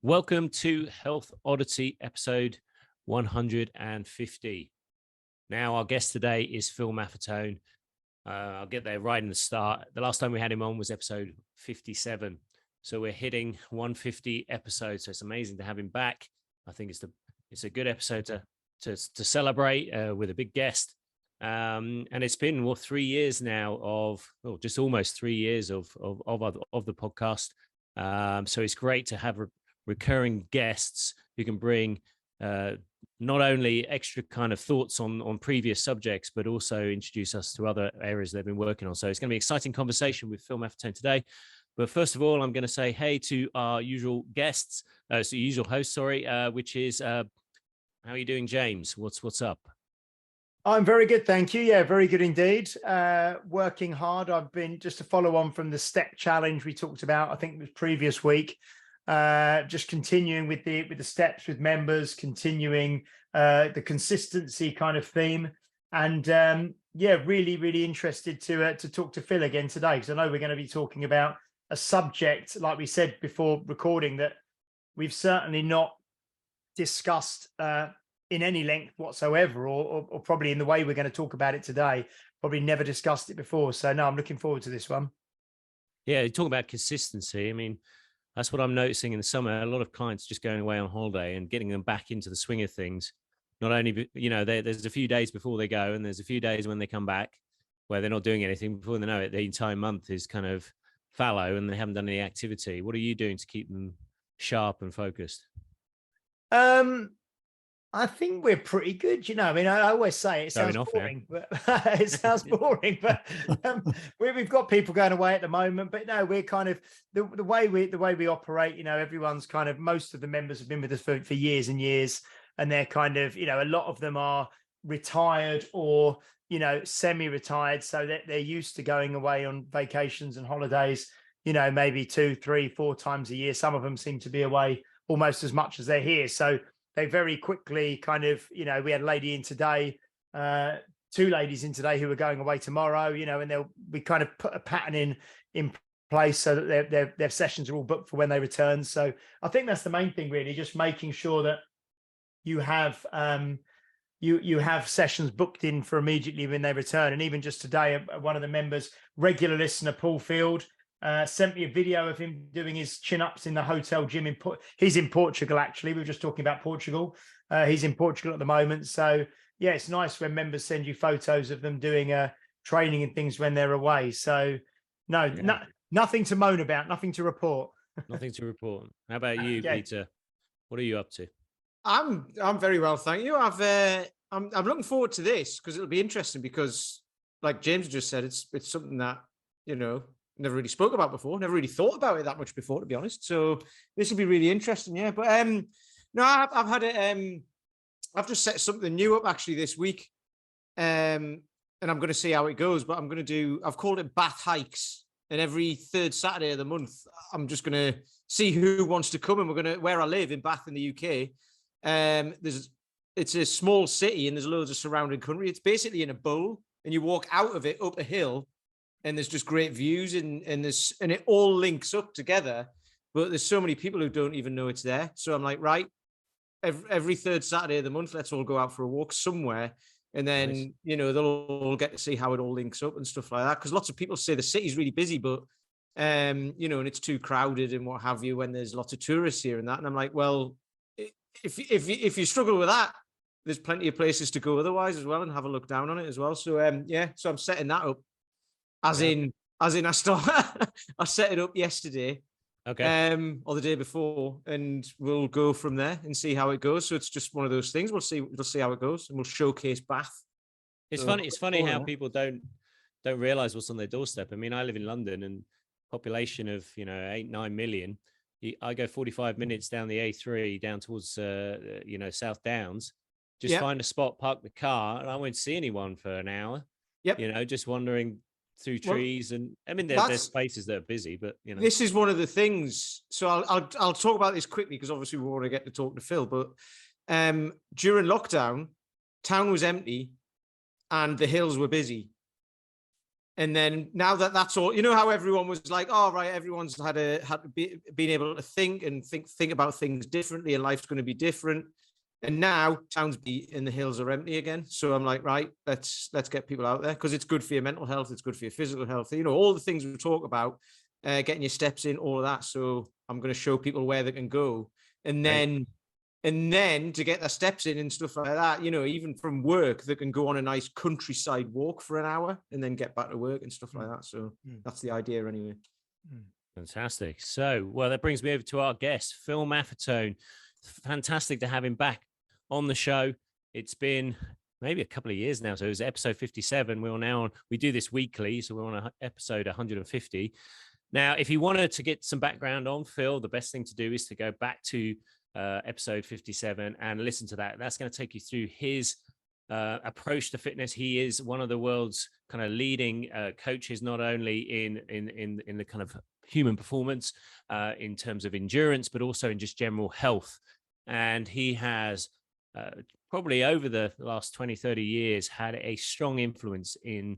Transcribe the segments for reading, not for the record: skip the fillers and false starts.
Welcome to Health Oddity episode 150. Now, our guest today is Phil Maffetone. I'll get there right in the start. The last time we had him on was episode 57. So we're hitting 150 episodes. So it's amazing to have him back. I think it's a good episode to celebrate with a big guest. And it's been 3 years now just almost 3 years of the podcast. So it's great to have recurring guests who can bring not only extra kind of thoughts on previous subjects, but also introduce us to other areas they've been working on. So it's going to be an exciting conversation with Phil Maffetone today. But first of all, I'm going to say hey to our usual guests, usual host, which is how are you doing, James? What's up? I'm very good, thank you. Yeah, very good indeed. Working hard. I've been, just to follow on from the step challenge we talked about, I think it was previous week. Just continuing with the steps with members, continuing the consistency kind of theme, and really interested to talk to Phil again today, because I know we're going to be talking about a subject, like we said before recording, that we've certainly not discussed in any length whatsoever, or probably in the way we're going to talk about it today. Probably never discussed it before, so no, I'm looking forward to this one. Yeah, you talk about consistency. I mean, that's what I'm noticing in the summer. A lot of clients just going away on holiday and getting them back into the swing of things. Not only, there's a few days before they go, and there's a few days when they come back where they're not doing anything. Before they know it, the entire month is kind of fallow and they haven't done any activity. What are you doing to keep them sharp and focused? I think we're pretty good. I mean, I always say it sounds boring, but it sounds boring. But we've got people going away at the moment. But no, we're kind of the way we operate. Everyone's kind of, most of the members have been with us for years and years, and they're kind of, a lot of them are retired or semi-retired, so that they're used to going away on vacations and holidays. Maybe 2, 3, 4 times a year. Some of them seem to be away almost as much as they're here. So they very quickly kind of, we had a lady in today, 2 ladies in today who are going away tomorrow, and we kind of put a pattern in place so that their sessions are all booked for when they return. So I think that's the main thing, really, just making sure that you have you have sessions booked in for immediately when they return. And even just today, one of the members, regular listener, Paul Field, sent me a video of him doing his chin-ups in the hotel gym. He's in Portugal, actually. We were just talking about Portugal. He's in Portugal at the moment. So, yeah, it's nice when members send you photos of them doing training and things when they're away. So, nothing to moan about, nothing to report. Nothing to report. How about you, Peter? What are you up to? I'm very well, thank you. I'm looking forward to this because it'll be interesting, because, like James just said, it's something that, never really spoke about before, never really thought about it that much before, to be honest. So this will be really interesting, yeah. But no, I've had it. I've just set something new up actually this week, and I'm going to see how it goes. But I've called it Bath Hikes, and every 3rd Saturday of the month, I'm just going to see who wants to come, and where I live in Bath in the UK. It's a small city, and there's loads of surrounding country. It's basically in a bowl, and you walk out of it up a hill. And there's just great views, and it all links up together. But there's so many people who don't even know it's there. So I'm like, right, every 3rd Saturday of the month, let's all go out for a walk somewhere. And then, nice. They'll all get to see how it all links up and stuff like that. Because lots of people say the city's really busy, but, and it's too crowded and what have you when there's lots of tourists here and that. And I'm like, well, if you struggle with that, there's plenty of places to go otherwise as well, and have a look down on it as well. So, so I'm setting that up. As in, I set it up yesterday, okay, or the day before, and we'll go from there and see how it goes. So it's just one of those things. We'll see how it goes, and we'll showcase Bath. It's funny. It's funny how people don't realize what's on their doorstep. I mean, I live in London, and population of 8-9 million. I go 45 minutes down the A3 down towards South Downs. Just find a spot, park the car, and I won't see anyone for an hour. Yep. Just wandering through trees, and I mean there's places that are busy, but this is one of the things. So I'll talk about this quickly, because obviously we want to get to talk to Phil. But during lockdown, town was empty and the hills were busy. And then now that that's all, you know how everyone was like, oh, right, everyone's been able to think about things differently, and life's going to be different. And now towns and the hills are empty again. So I'm like, right, let's get people out there, because it's good for your mental health, it's good for your physical health, you know, all the things we talk about, getting your steps in, all of that. So I'm going to show people where they can go. And then to get their steps in and stuff like that, you know, even from work, they can go on a nice countryside walk for an hour and then get back to work and stuff like that. So that's the idea anyway. Fantastic. So, well, that brings me over to our guest, Phil Maffetone. Fantastic to have him back on the show. It's been maybe a couple of years now. So it was episode 57. We're now on, we do this weekly. So we're on episode 150. Now, if you wanted to get some background on Phil, the best thing to do is to go back to episode 57 and listen to that. That's going to take you through his approach to fitness. He is one of the world's kind of leading coaches, not only in the kind of human performance in terms of endurance, but also in just general health. And he has probably over the last 20, 30 years had a strong influence in,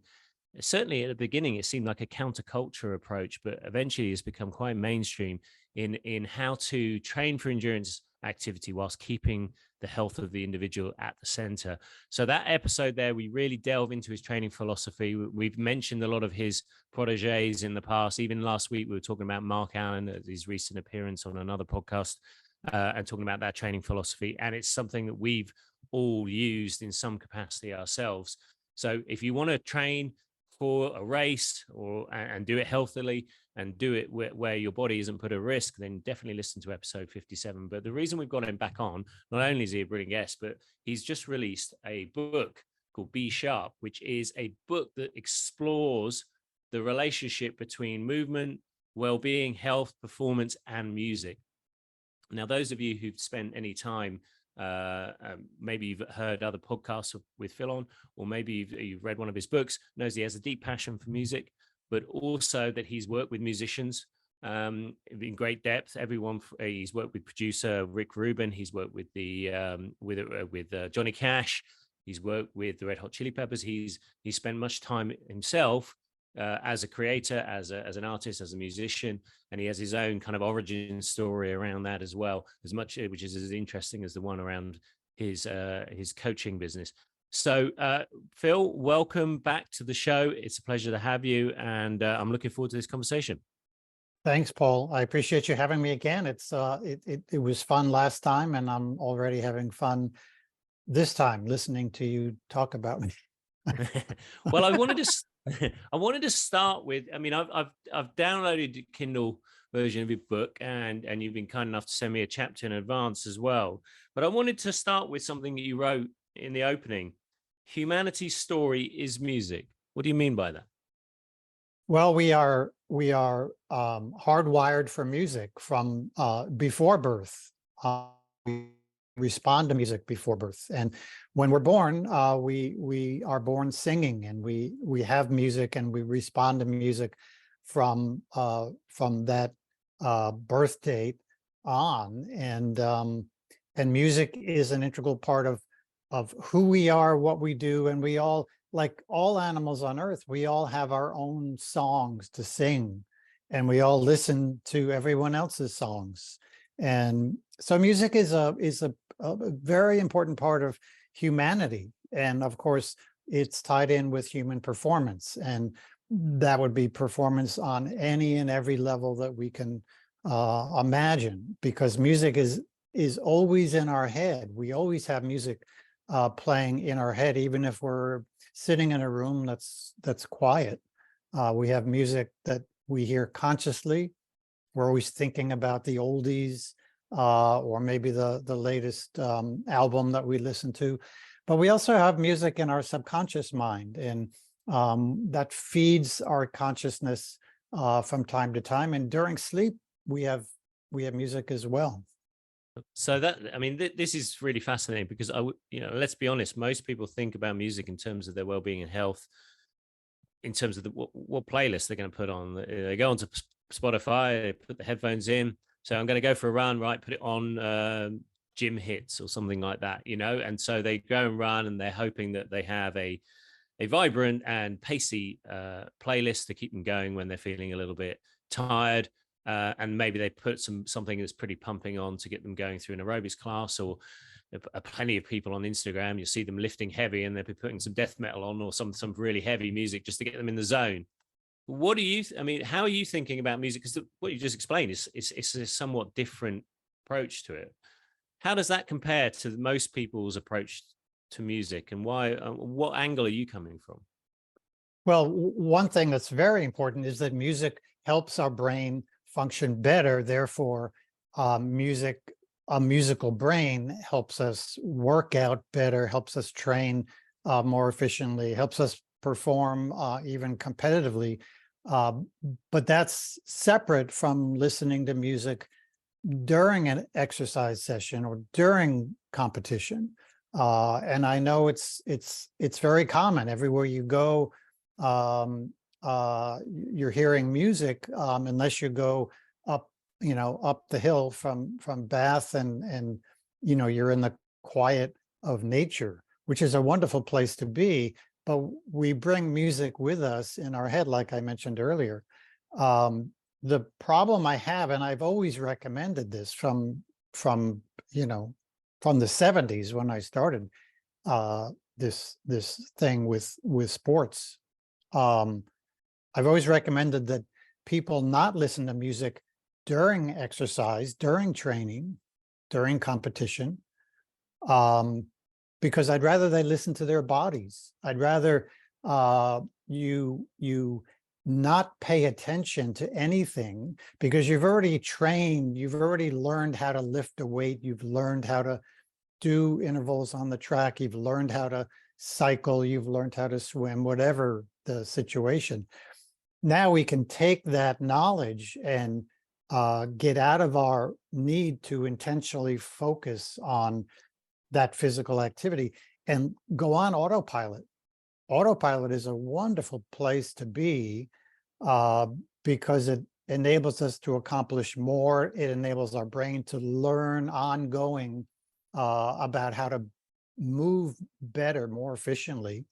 certainly at the beginning, it seemed like a counterculture approach, but eventually it's become quite mainstream in how to train for endurance activity whilst keeping the health of the individual at the center. So that episode there, we really delve into his training philosophy. We've mentioned a lot of his proteges in the past. Even last week, we were talking about Mark Allen at his recent appearance on another podcast and talking about that training philosophy. And it's something that we've all used in some capacity ourselves. So if you want to train for a race and do it healthily and do it where your body isn't put at risk, then definitely listen to episode 57. But the reason we've got him back on, not only is he a brilliant guest, but he's just released a book called Be Sharp, which is a book that explores the relationship between movement, well-being, health, performance, and music. Now, those of you who've spent any time, maybe you've heard other podcasts with Phil on, or maybe you've read one of his books, knows he has a deep passion for music, but also that he's worked with musicians in great depth. He's worked with producer Rick Rubin. He's worked with Johnny Cash. He's worked with the Red Hot Chili Peppers. He's spent much time himself as a creator, as an artist, as a musician, and he has his own kind of origin story around that as well, as much, which is as interesting as the one around his coaching business. So, Phil, welcome back to the show. It's a pleasure to have you, and I'm looking forward to this conversation. Thanks, Paul. I appreciate you having me again. It was fun last time, and I'm already having fun this time listening to you talk about me. Well, I wanted to start with, I mean, I've downloaded the Kindle version of your book, and you've been kind enough to send me a chapter in advance as well. But I wanted to start with something that you wrote in the opening. Humanity's story is music. What do you mean by that? Well, we are hardwired for music from before birth. We respond to music before birth, and when we're born, we are born singing, and we have music, and we respond to music from that birth date on, and music is an integral part of who we are, what we do, and we all, like all animals on earth, we all have our own songs to sing, and we all listen to everyone else's songs. And so music is a very important part of humanity. And of course, it's tied in with human performance. And that would be performance on any and every level that we can imagine, because music is always in our head. We always have music playing in our head, even if we're sitting in a room that's quiet. We have music that we hear consciously. We're always thinking about the oldies or maybe the latest album that we listen to. But we also have music in our subconscious mind, and that feeds our consciousness from time to time. And during sleep, we have music as well. So that, I mean, this is really fascinating, because let's be honest, most people think about music in terms of their well-being and health, in terms of what playlist they're going to put on. They go onto Spotify, they put the headphones in. So I'm going to go for a run, right? Put it on gym hits or something like that, and so they go and run, and they're hoping that they have a vibrant and pacey playlist to keep them going when they're feeling a little bit tired. And maybe they put something that's pretty pumping on to get them going through an aerobics class, or plenty of people on Instagram, you see them lifting heavy and they'll be putting some death metal on, or some really heavy music just to get them in the zone. What do you, I mean, how are you thinking about music? Because what you just explained is it's a somewhat different approach to it. How does that compare to most people's approach to music, and why, what angle are you coming from? Well, one thing that's very important is that music helps our brain function better. Therefore, a musical brain helps us work out better, helps us train more efficiently, helps us perform even competitively. But that's separate from listening to music during an exercise session or during competition. And I know it's very common everywhere you go. You're hearing music unless you go up, up the hill from Bath, and you're in the quiet of nature, which is a wonderful place to be. But we bring music with us in our head, like I mentioned earlier. The problem I have, and I've always recommended this from the 70s when I started this thing with sports. I've always recommended that people not listen to music during exercise, during training, during competition, because I'd rather they listen to their bodies. I'd rather you not pay attention to anything, because you've already trained, you've already learned how to lift a weight, you've learned how to do intervals on the track, you've learned how to cycle, you've learned how to swim, whatever the situation. Now we can take that knowledge and get out of our need to intentionally focus on that physical activity and go on autopilot. Autopilot is a wonderful place to be because it enables us to accomplish more. It enables our brain to learn ongoing about how to move better, more efficiently.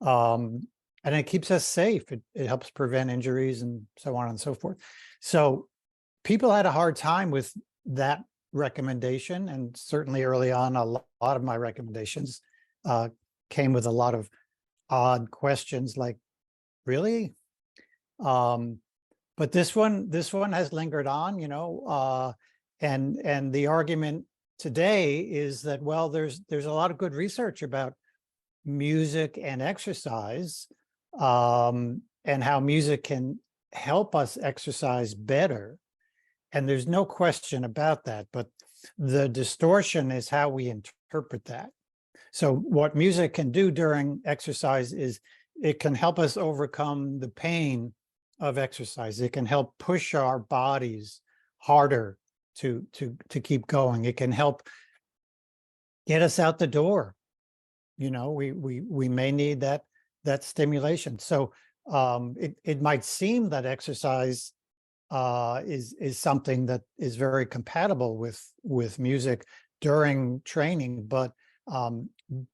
And it keeps us safe. It helps prevent injuries and so on and so forth. So people had a hard time with that recommendation. And certainly early on, a lot of my recommendations came with a lot of odd questions like, really? But this one has lingered on, and the argument today is that, well, there's a lot of good research about music and exercise, and how music can help us exercise better. And there's no question about that, but the distortion is how we interpret that. So what music can do during exercise is it can help us overcome the pain of exercise. It can help push our bodies harder to keep going. It can help get us out the door. We may need that stimulation. So it might seem that exercise is something that is very compatible with music during training, but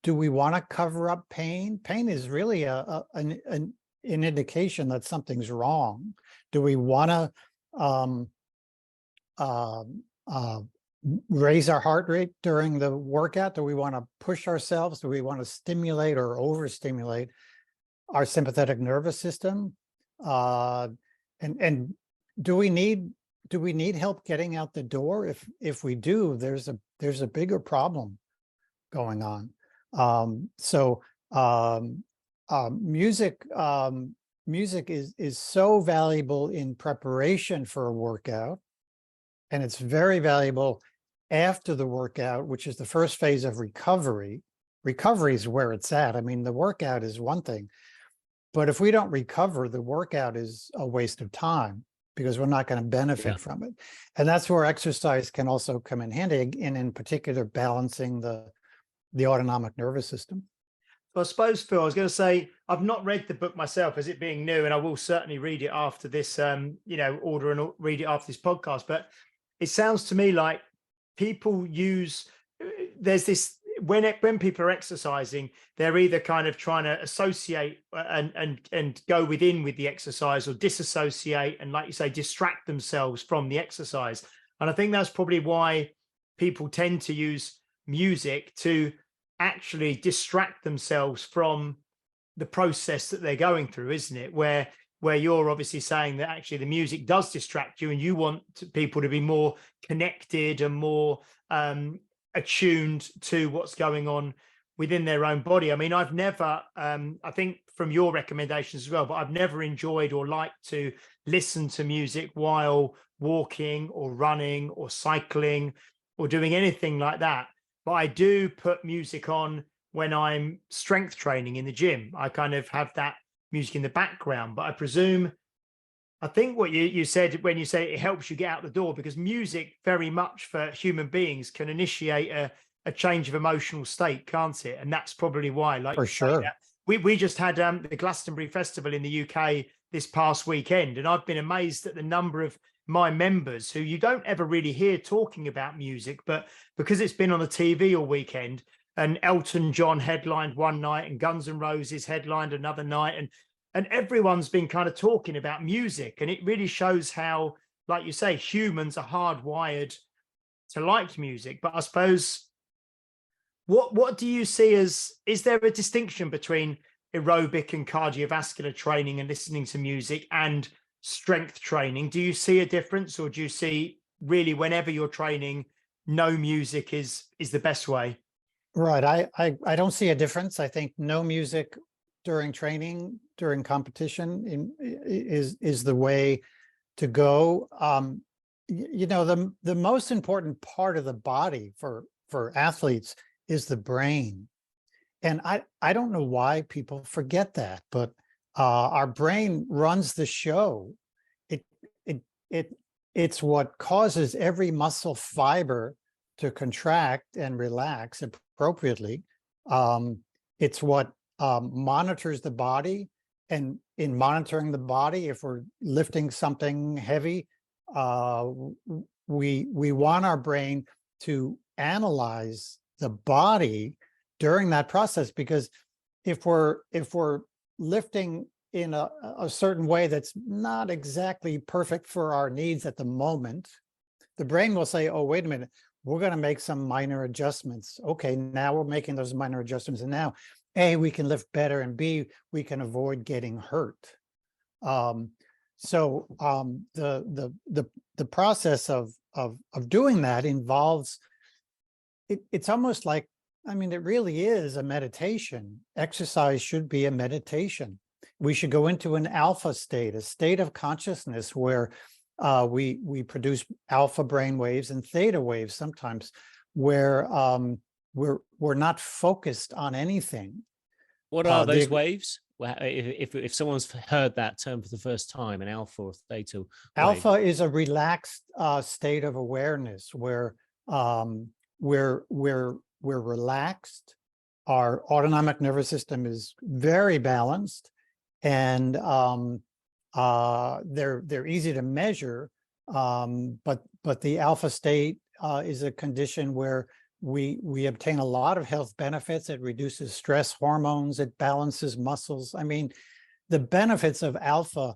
do we want to cover up pain? Pain is really an indication that something's wrong. Do we want to raise our heart rate during the workout? Do we want to push ourselves? Do we want to stimulate or overstimulate our sympathetic nervous system? And do we need help getting out the door? If we do, there's a bigger problem going on. Music is so valuable in preparation for a workout, and it's very valuable after the workout, which is the first phase of recovery. Recovery is where it's at. I mean, the workout is one thing, but if we don't recover, the workout is a waste of time because we're not going to benefit from it. And that's where exercise can also come in handy, and in particular, balancing the autonomic nervous system. Well, I suppose, Phil, I was going to say, I've not read the book myself as it being new, and I will certainly read it after this, order and read it after this podcast. But it sounds to me like people there's this, when people are exercising, they're either kind of trying to associate and go within with the exercise, or disassociate and, like you say, distract themselves from the exercise. And I think that's probably why people tend to use music to actually distract themselves from the process that they're going through, isn't it? Where you're obviously saying that actually the music does distract you, and you want people to be more connected and more attuned to what's going on within their own body. I mean, I've never, I think from your recommendations as well, but I've never enjoyed or liked to listen to music while walking or running or cycling or doing anything like that. But I do put music on when I'm strength training in the gym. I kind of have that music in the background. But I presume, I think what you said when you say it helps you get out the door, because music very much for human beings can initiate a change of emotional state, can't it? And that's probably why, like, For sure. We just had the Glastonbury Festival in the UK this past weekend, and I've been amazed at the number of my members who you don't ever really hear talking about music, but because it's been on the TV all weekend, and Elton John headlined one night and Guns N' Roses headlined another night, and everyone's been kind of talking about music. And it really shows how, like you say, humans are hardwired to like music. But I suppose, what do you see as, is there a distinction between aerobic and cardiovascular training and listening to music and strength training? Do you see a difference, or do you see really whenever you're training, no music is the best way? Right. I don't see a difference. I think no music during training, during competition is the way to go. You know, the most important part of the body for athletes is the brain. And I don't know why people forget that, but our brain runs the show. It's what causes every muscle fiber to contract and relax appropriately. It's what monitors the body, and in monitoring the body, if we're lifting something heavy, we want our brain to analyze the body during that process, because if we're lifting in a certain way that's not exactly perfect for our needs at the moment, the brain will say, oh, wait a minute, we're going to make some minor adjustments. Okay, now we're making those minor adjustments, and now A, we can lift better, and B, we can avoid getting hurt. So the process of doing that involves, it's almost like, I mean, it really is a meditation. Exercise should be a meditation. We should go into an alpha state, a state of consciousness where we produce alpha brain waves and theta waves sometimes, where we're not focused on anything. What are those waves? If someone's heard that term for the first time, an alpha or theta wave. Alpha is a relaxed state of awareness where we're relaxed. Our autonomic nervous system is very balanced, and they're easy to measure. But the alpha state is a condition where we obtain a lot of health benefits. It reduces stress hormones. It balances muscles. I mean, the benefits of alpha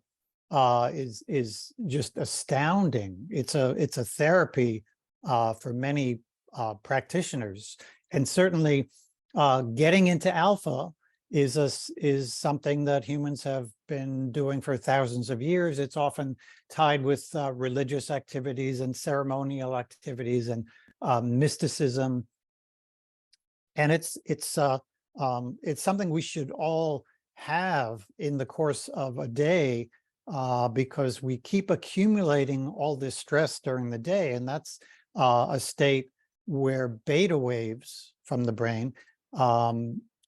is just astounding. It's a therapy for many practitioners, and certainly getting into alpha is something that humans have been doing for thousands of years. It's often tied with religious activities and ceremonial activities and mysticism, and it's something we should all have in the course of a day, because we keep accumulating all this stress during the day, and that's a state where beta waves from the brain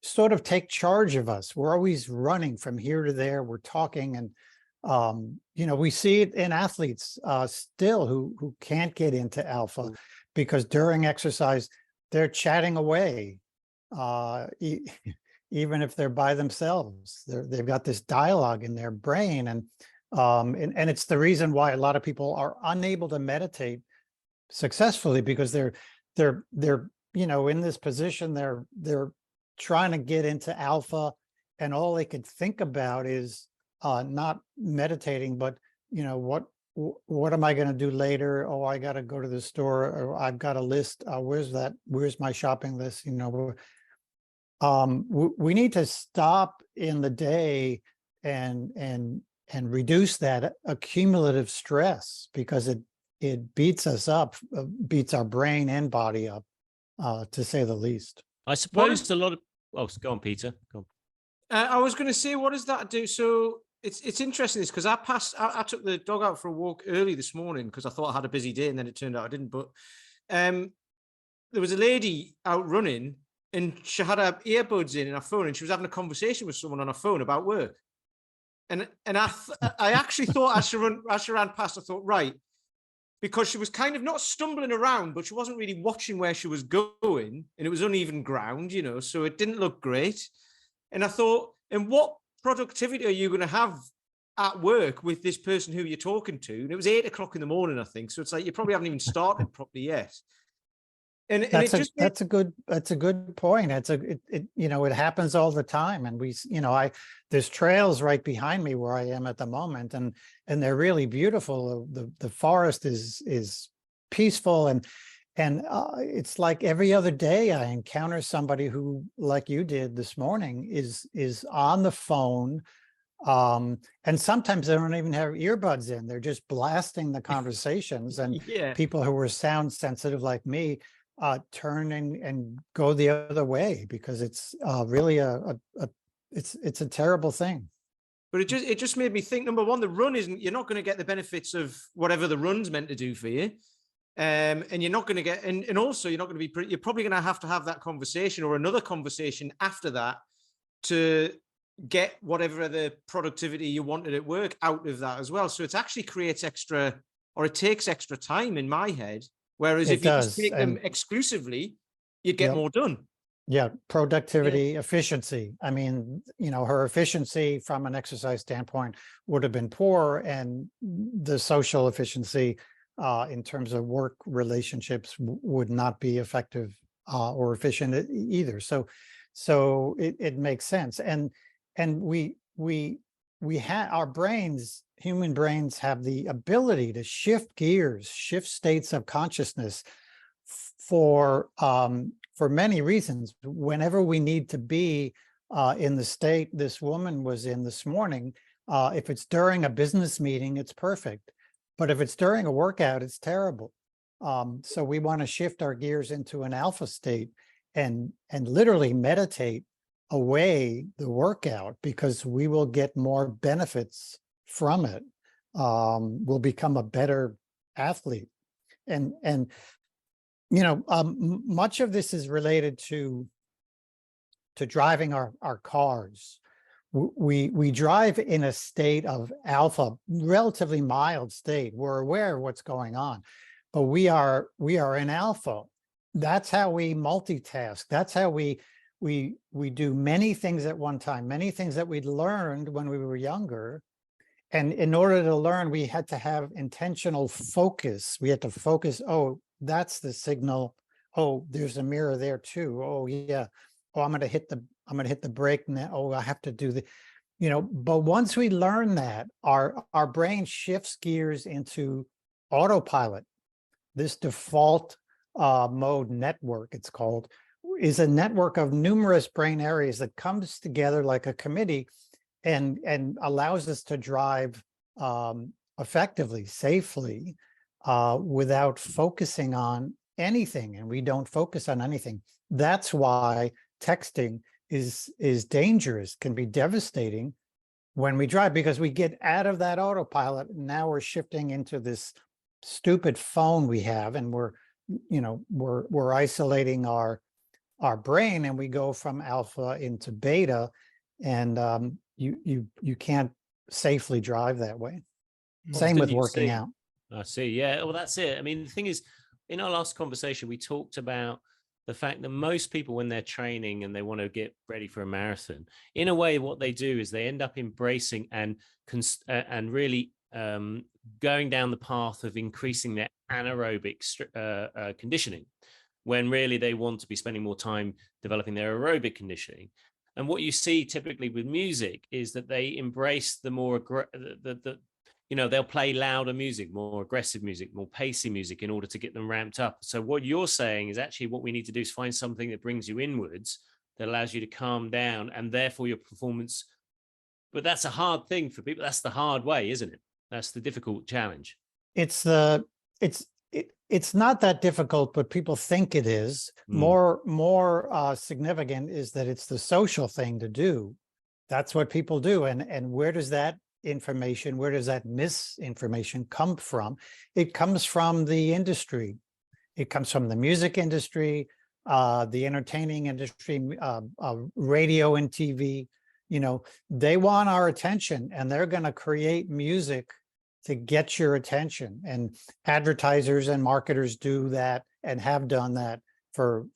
sort of take charge of us. We're always running from here to there. We're talking, and we see it in athletes still who can't get into alpha, because during exercise they're chatting away, even if they're by themselves. They've got this dialogue in their brain, and it's the reason why a lot of people are unable to meditate successfully, because they're in this position, they're trying to get into alpha, and all they could think about is not meditating, but what am I going to do later? Oh, I got to go to the store, or I've got a list. Where's my shopping list? We need to stop in the day and reduce that accumulative stress, because it beats us up, beats our brain and body up, to say the least. I suppose a lot of. Oh, go on, Peter. Go on. I was going to say, what does that do? So it's interesting this, because I took the dog out for a walk early this morning because I thought I had a busy day, and then it turned out I didn't. But there was a lady out running, and she had her earbuds in her phone, and she was having a conversation with someone on her phone about work. And I actually thought, as she ran past, I thought, right, because she was kind of not stumbling around, but she wasn't really watching where she was going, and it was uneven ground, so it didn't look great. And I thought, and what productivity are you going to have at work with this person who you're talking to? And it was 8 o'clock in the morning, I think. So it's like, you probably haven't even started properly yet. And that's a good point. It happens all the time. And there's trails right behind me where I am at the moment, and they're really beautiful. The forest is peaceful, and it's like every other day I encounter somebody who, like you did this morning, is on the phone. And sometimes they don't even have earbuds in. They're just blasting the conversations. And people who are sound sensitive like me turn and go the other way, because it's really it's a terrible thing. But it just made me think, number one, the run you're not going to get the benefits of whatever the run's meant to do for you. And you're not going to get, and also you're not going to be, you're probably going to have that conversation or another conversation after that to get whatever the productivity you wanted at work out of that as well. So it actually creates extra, or it takes extra time in my head. Whereas if you just take them exclusively, you'd get more done. Yeah, productivity, efficiency. I mean, her efficiency from an exercise standpoint would have been poor, and the social efficiency in terms of work relationships would not be effective or efficient either. So it makes sense. And we have our brains, human brains have the ability to shift gears, shift states of consciousness for many reasons. Whenever we need to be in the state this woman was in this morning, if it's during a business meeting, it's perfect. But if it's during a workout, it's terrible. So we want to shift our gears into an alpha state and literally meditate away the workout, because we will get more benefits from it. We'll become a better athlete. And much of this is related to driving our cars. We drive in a state of alpha, relatively mild state. We're aware of what's going on, but we are in alpha. That's how we multitask. That's how we do many things at one time, many things that we'd learned when we were younger. And in order to learn, we had to have intentional focus. We had to focus. Oh, that's the signal. Oh, there's a mirror there too. Oh, yeah. Oh, I'm going to hit the brake now. Oh, I have to do the, but once we learn that, our brain shifts gears into autopilot. This default mode network, it's called, is a network of numerous brain areas that comes together like a committee and allows us to drive effectively, safely, without focusing on anything. And we don't focus on anything. That's why texting is dangerous, can be devastating when we drive, because we get out of that autopilot. And now we're shifting into this stupid phone we have, and we're isolating our brain, and we go from alpha into beta, and you can't safely drive that way. Same with working out. I see. Yeah. Well, that's it. I mean, the thing is, in our last conversation, we talked about the fact that most people, when they're training and they want to get ready for a marathon, in a way, what they do is they end up embracing and really going down the path of increasing their anaerobic conditioning. when really they want to be spending more time developing their aerobic conditioning. And what you see typically with music is that they embrace the more they'll play louder music, more aggressive music, more pacey music in order to get them ramped up. So what you're saying is actually what we need to do is find something that brings you inwards, that allows you to calm down, and therefore your performance. But that's a hard thing for people. That's the hard way, isn't it? That's the difficult challenge. It's not that difficult, but people think it is. More significant is that it's the social thing to do. That's what people do. And where does that information, where does that misinformation come from? It comes from the industry. It comes from the music industry, the entertaining industry, radio and TV. You know, they want our attention, and they're going to create music to get your attention. And advertisers and marketers do that and have done that for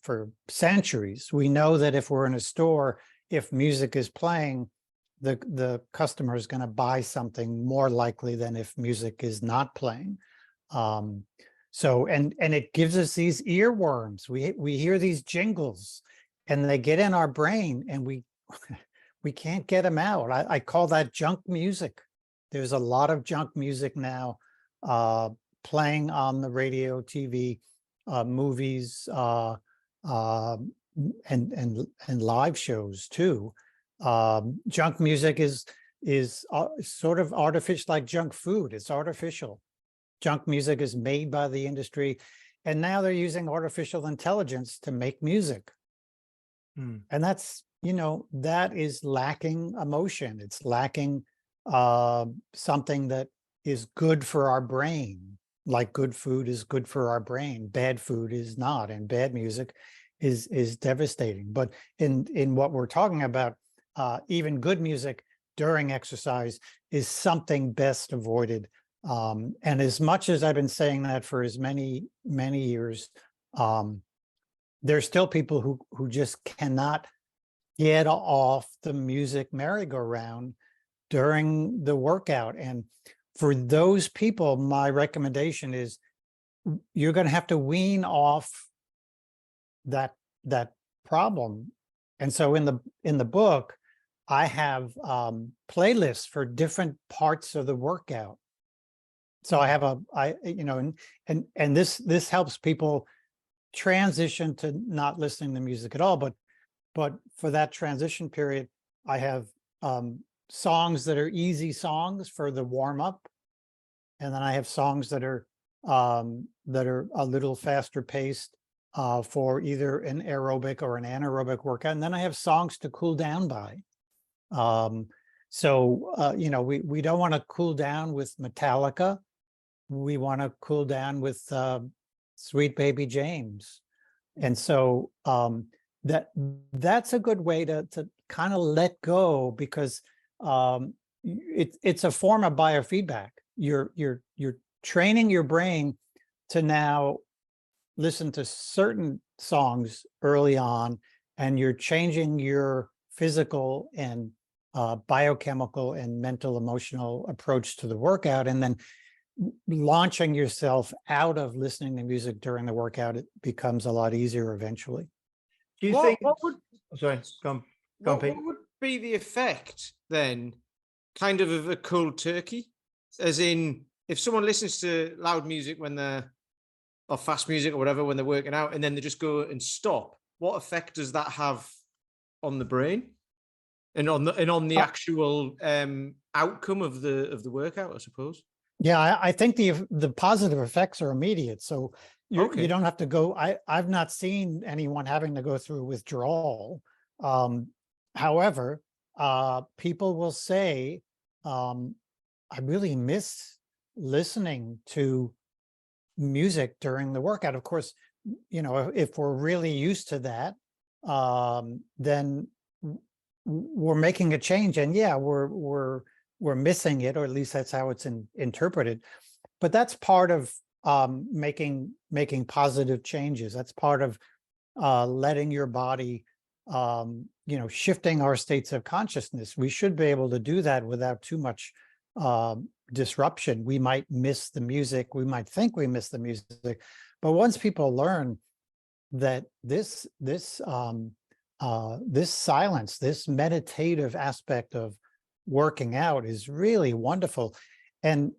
centuries. We know that if we're in a store, if music is playing, the customer is going to buy something more likely than if music is not playing. So it gives us these earworms. We hear these jingles, and they get in our brain, and we can't get them out. I call that junk music. There's a lot of junk music now playing on the radio, TV, movies, and live shows too. Junk music is sort of artificial, like junk food. It's artificial. Junk music is made by the industry, and now they're using artificial intelligence to make music. And that's, that is lacking emotion. It's lacking something that is good for our brain. Like good food is good for our brain, bad food is not, and bad music is devastating. But in what we're talking about, even good music during exercise is something best avoided. And as much as I've been saying that for as many years, there's still people who just cannot get off the music merry-go-round during the workout. And for those people, my recommendation is you're going to have to wean off that problem. And so in the book, I have playlists for different parts of the workout. So I have and this helps people transition to not listening to music at all. But for that transition period, I have songs that are easy songs for the warm up, and then I have songs that are a little faster paced for either an aerobic or an anaerobic workout, and then I have songs to cool down by. We don't want to cool down with Metallica. We want to cool down with Sweet Baby James, and so that's a good way to kind of let go, because it's a form of biofeedback. You're training your brain to now listen to certain songs early on, and you're changing your physical and biochemical and mental emotional approach to the workout, and then launching yourself out of listening to music during the workout, it becomes a lot easier eventually. Do you think? What would be the effect then, kind of a cold turkey? As in, if someone listens to loud music or fast music or whatever when they're working out, and then they just go and stop, what effect does that have on the brain and on the actual outcome of the workout, I suppose? Yeah, I think the positive effects are immediate. So you don't have to go. I've not seen anyone having to go through withdrawal. However, people will say, I really miss listening to music during the workout. Of course, if we're really used to that, then we're making a change, and yeah, we're missing it, or at least that's how it's interpreted. But that's part of making positive changes. That's part of letting your body, shifting our states of consciousness. We should be able to do that without too much disruption. We might miss the music. We might think we miss the music, but once people learn that this silence, this meditative aspect of working out is really wonderful. And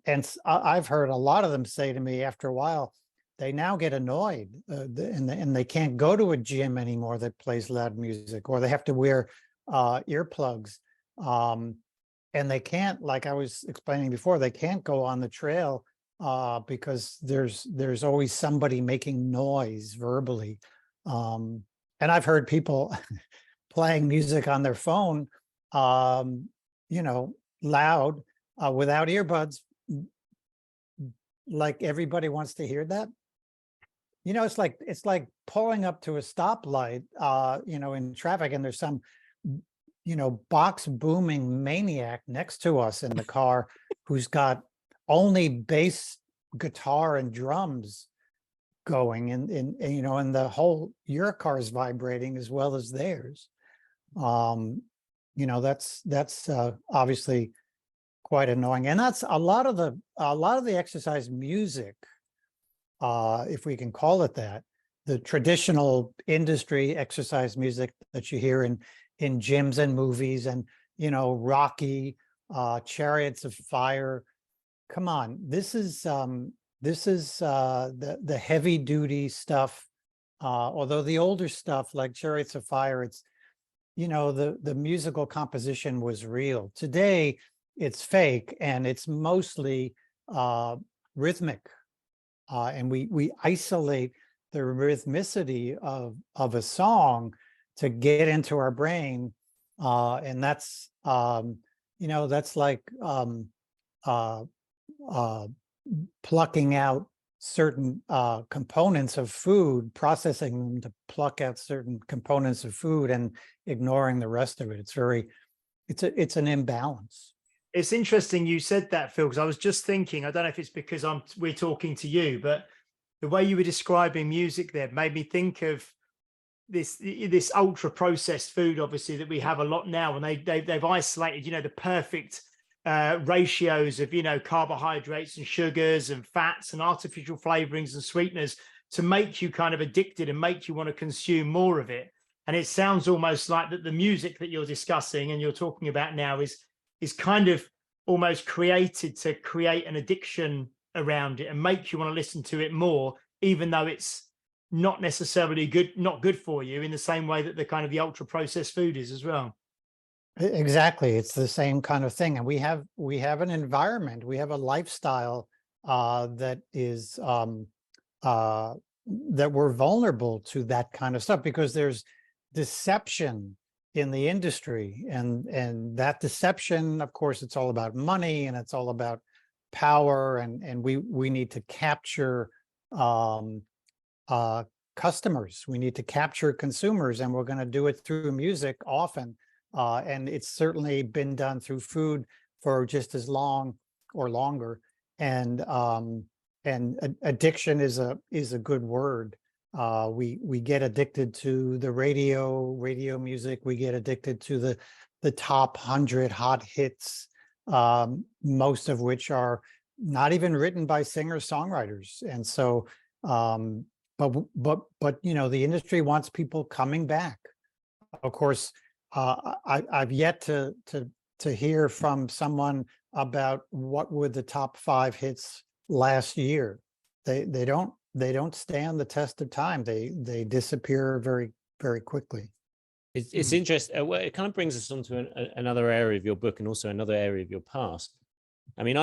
I've heard a lot of them say to me after a while, they now get annoyed and they can't go to a gym anymore that plays loud music, or they have to wear earplugs. And they can't, like I was explaining before, they can't go on the trail because there's always somebody making noise verbally. And I've heard people playing music on their phone, loud, without earbuds, like everybody wants to hear that. It's like pulling up to a stoplight, in traffic, and there's some, box booming maniac next to us in the car who's got only bass guitar and drums going, and the whole your car is vibrating as well as theirs. That's obviously quite annoying, and that's a lot of the exercise music, if we can call it that, the traditional industry exercise music that you hear in gyms and movies, and Rocky, Chariots of Fire. Come on, this is the heavy duty stuff. Although the older stuff like Chariots of Fire, it's the musical composition was real. Today it's fake and it's mostly rhythmic, and we isolate the rhythmicity of a song to get into our brain, and that's that's like plucking out certain components of food, processing them to pluck out certain components of food and ignoring the rest of it. It's an imbalance. It's interesting you said that, Phil, because I was just thinking, I don't know if it's because we're talking to you, but the way you were describing music there made me think of this ultra processed food, obviously, that we have a lot now, and they've isolated, the perfect ratios of, carbohydrates and sugars and fats and artificial flavorings and sweeteners to make you kind of addicted and make you want to consume more of it. And it sounds almost like that the music that you're discussing and you're talking about now is kind of almost created to create an addiction around it and make you want to listen to it more, even though it's not necessarily not good for you, in the same way that the kind of the ultra processed food is as well. Exactly, it's the same kind of thing, and we have an environment, we have a lifestyle that is that we're vulnerable to that kind of stuff, because there's deception in the industry, and that deception, of course, it's all about money and it's all about power, and we need to capture customers, we need to capture consumers, and we're going to do it through music often. And it's certainly been done through food for just as long or longer. And addiction is a good word. We get addicted to the radio music. We get addicted to the top 100 hot hits, most of which are not even written by singer-songwriters. And so, but the industry wants people coming back. Of course, I've yet to hear from someone about what were the top 5 hits last year. They don't stand the test of time. They disappear very, very quickly. It's interesting. It kind of brings us on to another area of your book, and also another area of your past. I mean,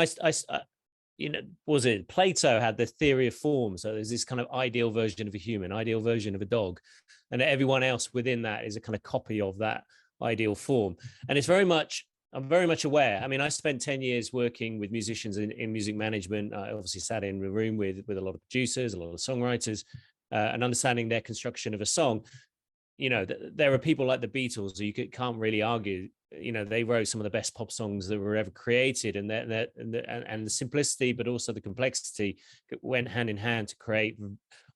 was it Plato had the theory of form? So there's this kind of ideal version of a human, ideal version of a dog, and everyone else within that is a kind of copy of that ideal form. And I'm very much aware. I mean, I spent 10 years working with musicians in music management. I obviously sat in a room with a lot of producers, a lot of songwriters, and understanding their construction of a song. There are people like the Beatles who you can't really argue. They wrote some of the best pop songs that were ever created, and the simplicity, but also the complexity, went hand in hand to create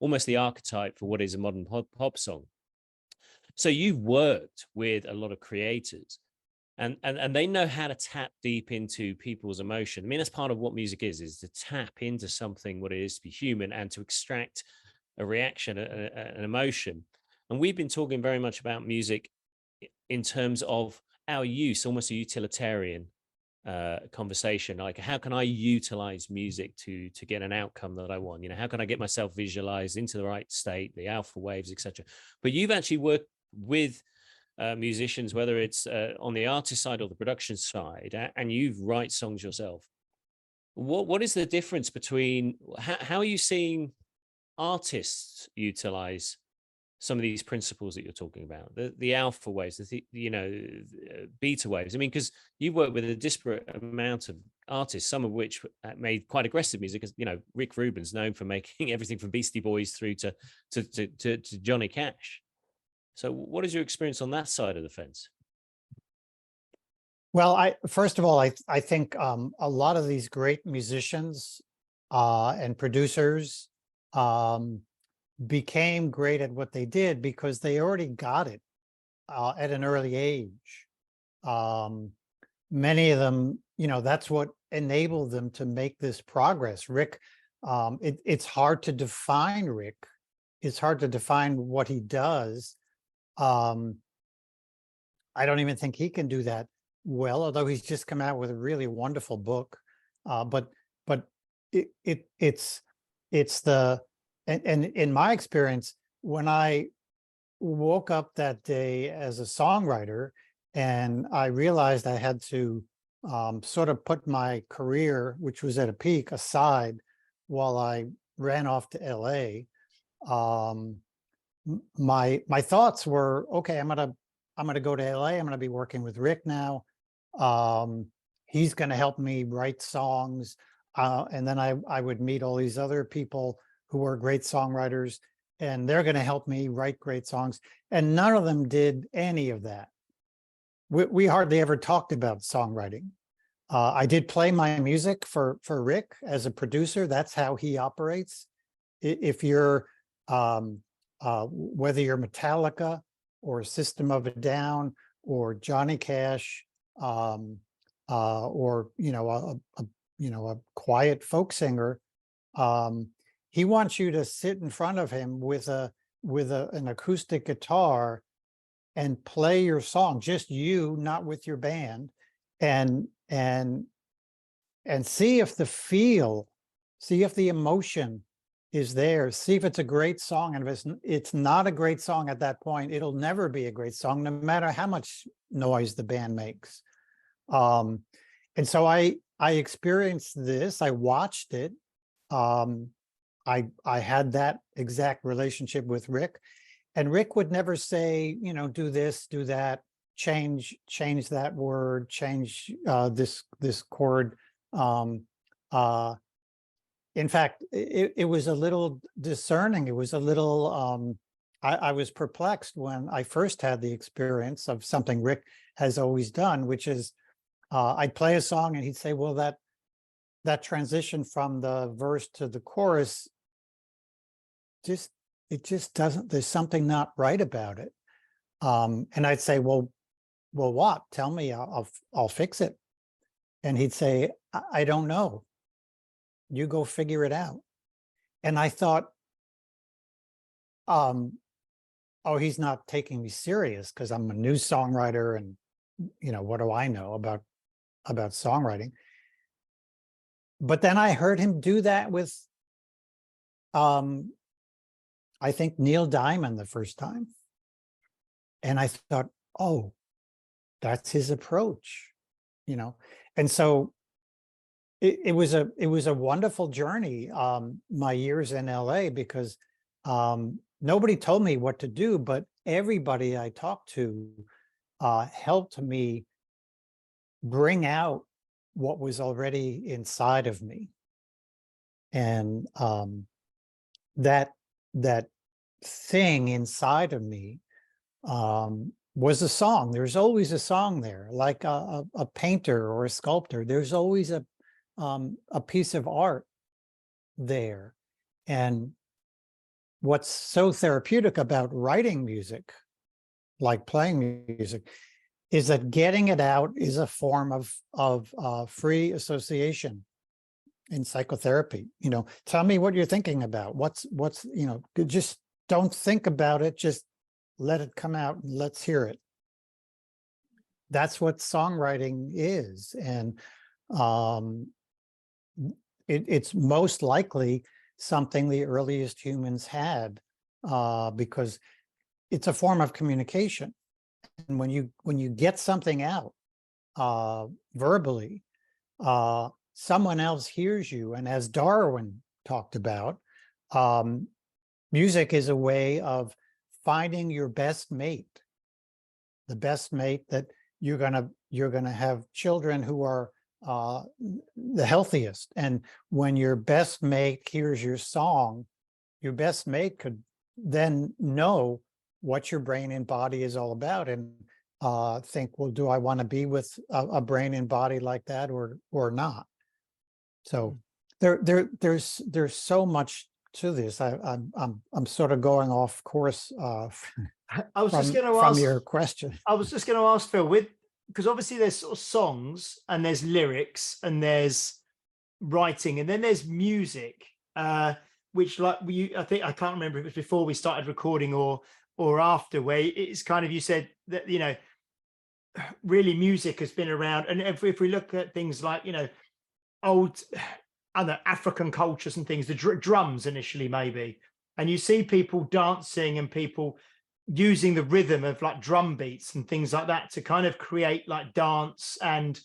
almost the archetype for what is a modern pop song. So you've worked with a lot of creators, and they know how to tap deep into people's emotion. I mean, that's part of what music is to tap into something, what it is to be human, and to extract a reaction, an emotion. And we've been talking very much about music in terms of our use, almost a utilitarian conversation. Like, how can I utilize music to get an outcome that I want? You know, how can I get myself visualized into the right state, the alpha waves, etc. But you've actually worked with musicians, whether it's on the artist side or the production side, and you write songs yourself. What is the difference between how are you seeing artists utilize some of these principles that you're talking about, the alpha waves, beta waves? I mean, because you work with a disparate amount of artists, some of which made quite aggressive music. Because Rick Rubin's known for making everything from Beastie Boys through to Johnny Cash. So, what is your experience on that side of the fence? Well, first of all, I think a lot of these great musicians and producers became great at what they did because they already got it at an early age. Many of them, that's what enabled them to make this progress. Rick, it's hard to define Rick. It's hard to define what he does. I don't even think he can do that well, although he's just come out with a really wonderful book. But it's the, and in my experience, when I woke up that day as a songwriter and I realized I had to sort of put my career, which was at a peak, aside while I ran off to LA, my thoughts were, okay, I'm gonna go to LA. I'm gonna be working with Rick now. He's gonna help me write songs, and then I would meet all these other people who were great songwriters, and they're gonna help me write great songs. And none of them did any of that. We hardly ever talked about songwriting. I did play my music for Rick as a producer. That's how he operates. If you're whether you're Metallica or System of a Down or Johnny Cash, or a quiet folk singer, he wants you to sit in front of him with an acoustic guitar and play your song, just you, not with your band, and see if the emotion is there, see if it's a great song. And if it's not a great song at that point, it'll never be a great song, no matter how much noise the band makes. And so I experienced this, I watched it. I had that exact relationship with Rick, and Rick would never say, do this, do that, change that word, change this chord. In fact, it was a little discerning. It was a little, I was perplexed when I first had the experience of something Rick has always done, which is I'd play a song and he'd say, well, that transition from the verse to the chorus, it just doesn't, there's something not right about it. And I'd say, well, what? Tell me, I'll fix it. And he'd say, I don't know. You go figure it out. And I thought, oh, he's not taking me serious because I'm a new songwriter, and what do I know about songwriting? But then I heard him do that with I think Neil Diamond the first time. And I thought, oh, that's his approach, And so it was a wonderful journey, my years in LA, because nobody told me what to do, but everybody I talked to helped me bring out what was already inside of me. And that thing inside of me was a song. There's always a song there, like a painter or a sculptor. There's always a piece of art there. And what's so therapeutic about writing music, like playing music, is that getting it out is a form of free association. in psychotherapy. Tell me what you're thinking about. What's just don't think about it. Just let it come out and let's hear it. That's what songwriting is. And it's most likely something the earliest humans had, because it's a form of communication. And when you get something out verbally, someone else hears you. And as Darwin talked about, music is a way of finding your best mate, the best mate that you're gonna have children who are the healthiest. And when your best mate hears your song, your best mate could then know what your brain and body is all about, and think, well, do I want to be with a brain and body like that or not? So there's so much to this. I'm sort of going off course I was just going to from ask your question. I was just going to ask Phil, because obviously there's sort of songs and there's lyrics and there's writing and then there's music, which I think, I can't remember if it was before we started recording or after, where it's kind of, you said that, really music has been around. And if we look at things like, old, I don't know, African cultures and things, the drums initially maybe, and you see people dancing and people using the rhythm of like drum beats and things like that to kind of create like dance and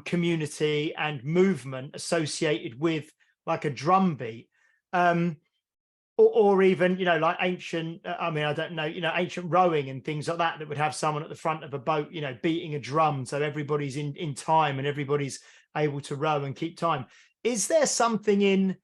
community and movement associated with like a drum beat, or even like ancient, I don't know, ancient rowing and things like that would have someone at the front of a boat beating a drum, so everybody's in time and everybody's able to row and keep time. Is there something in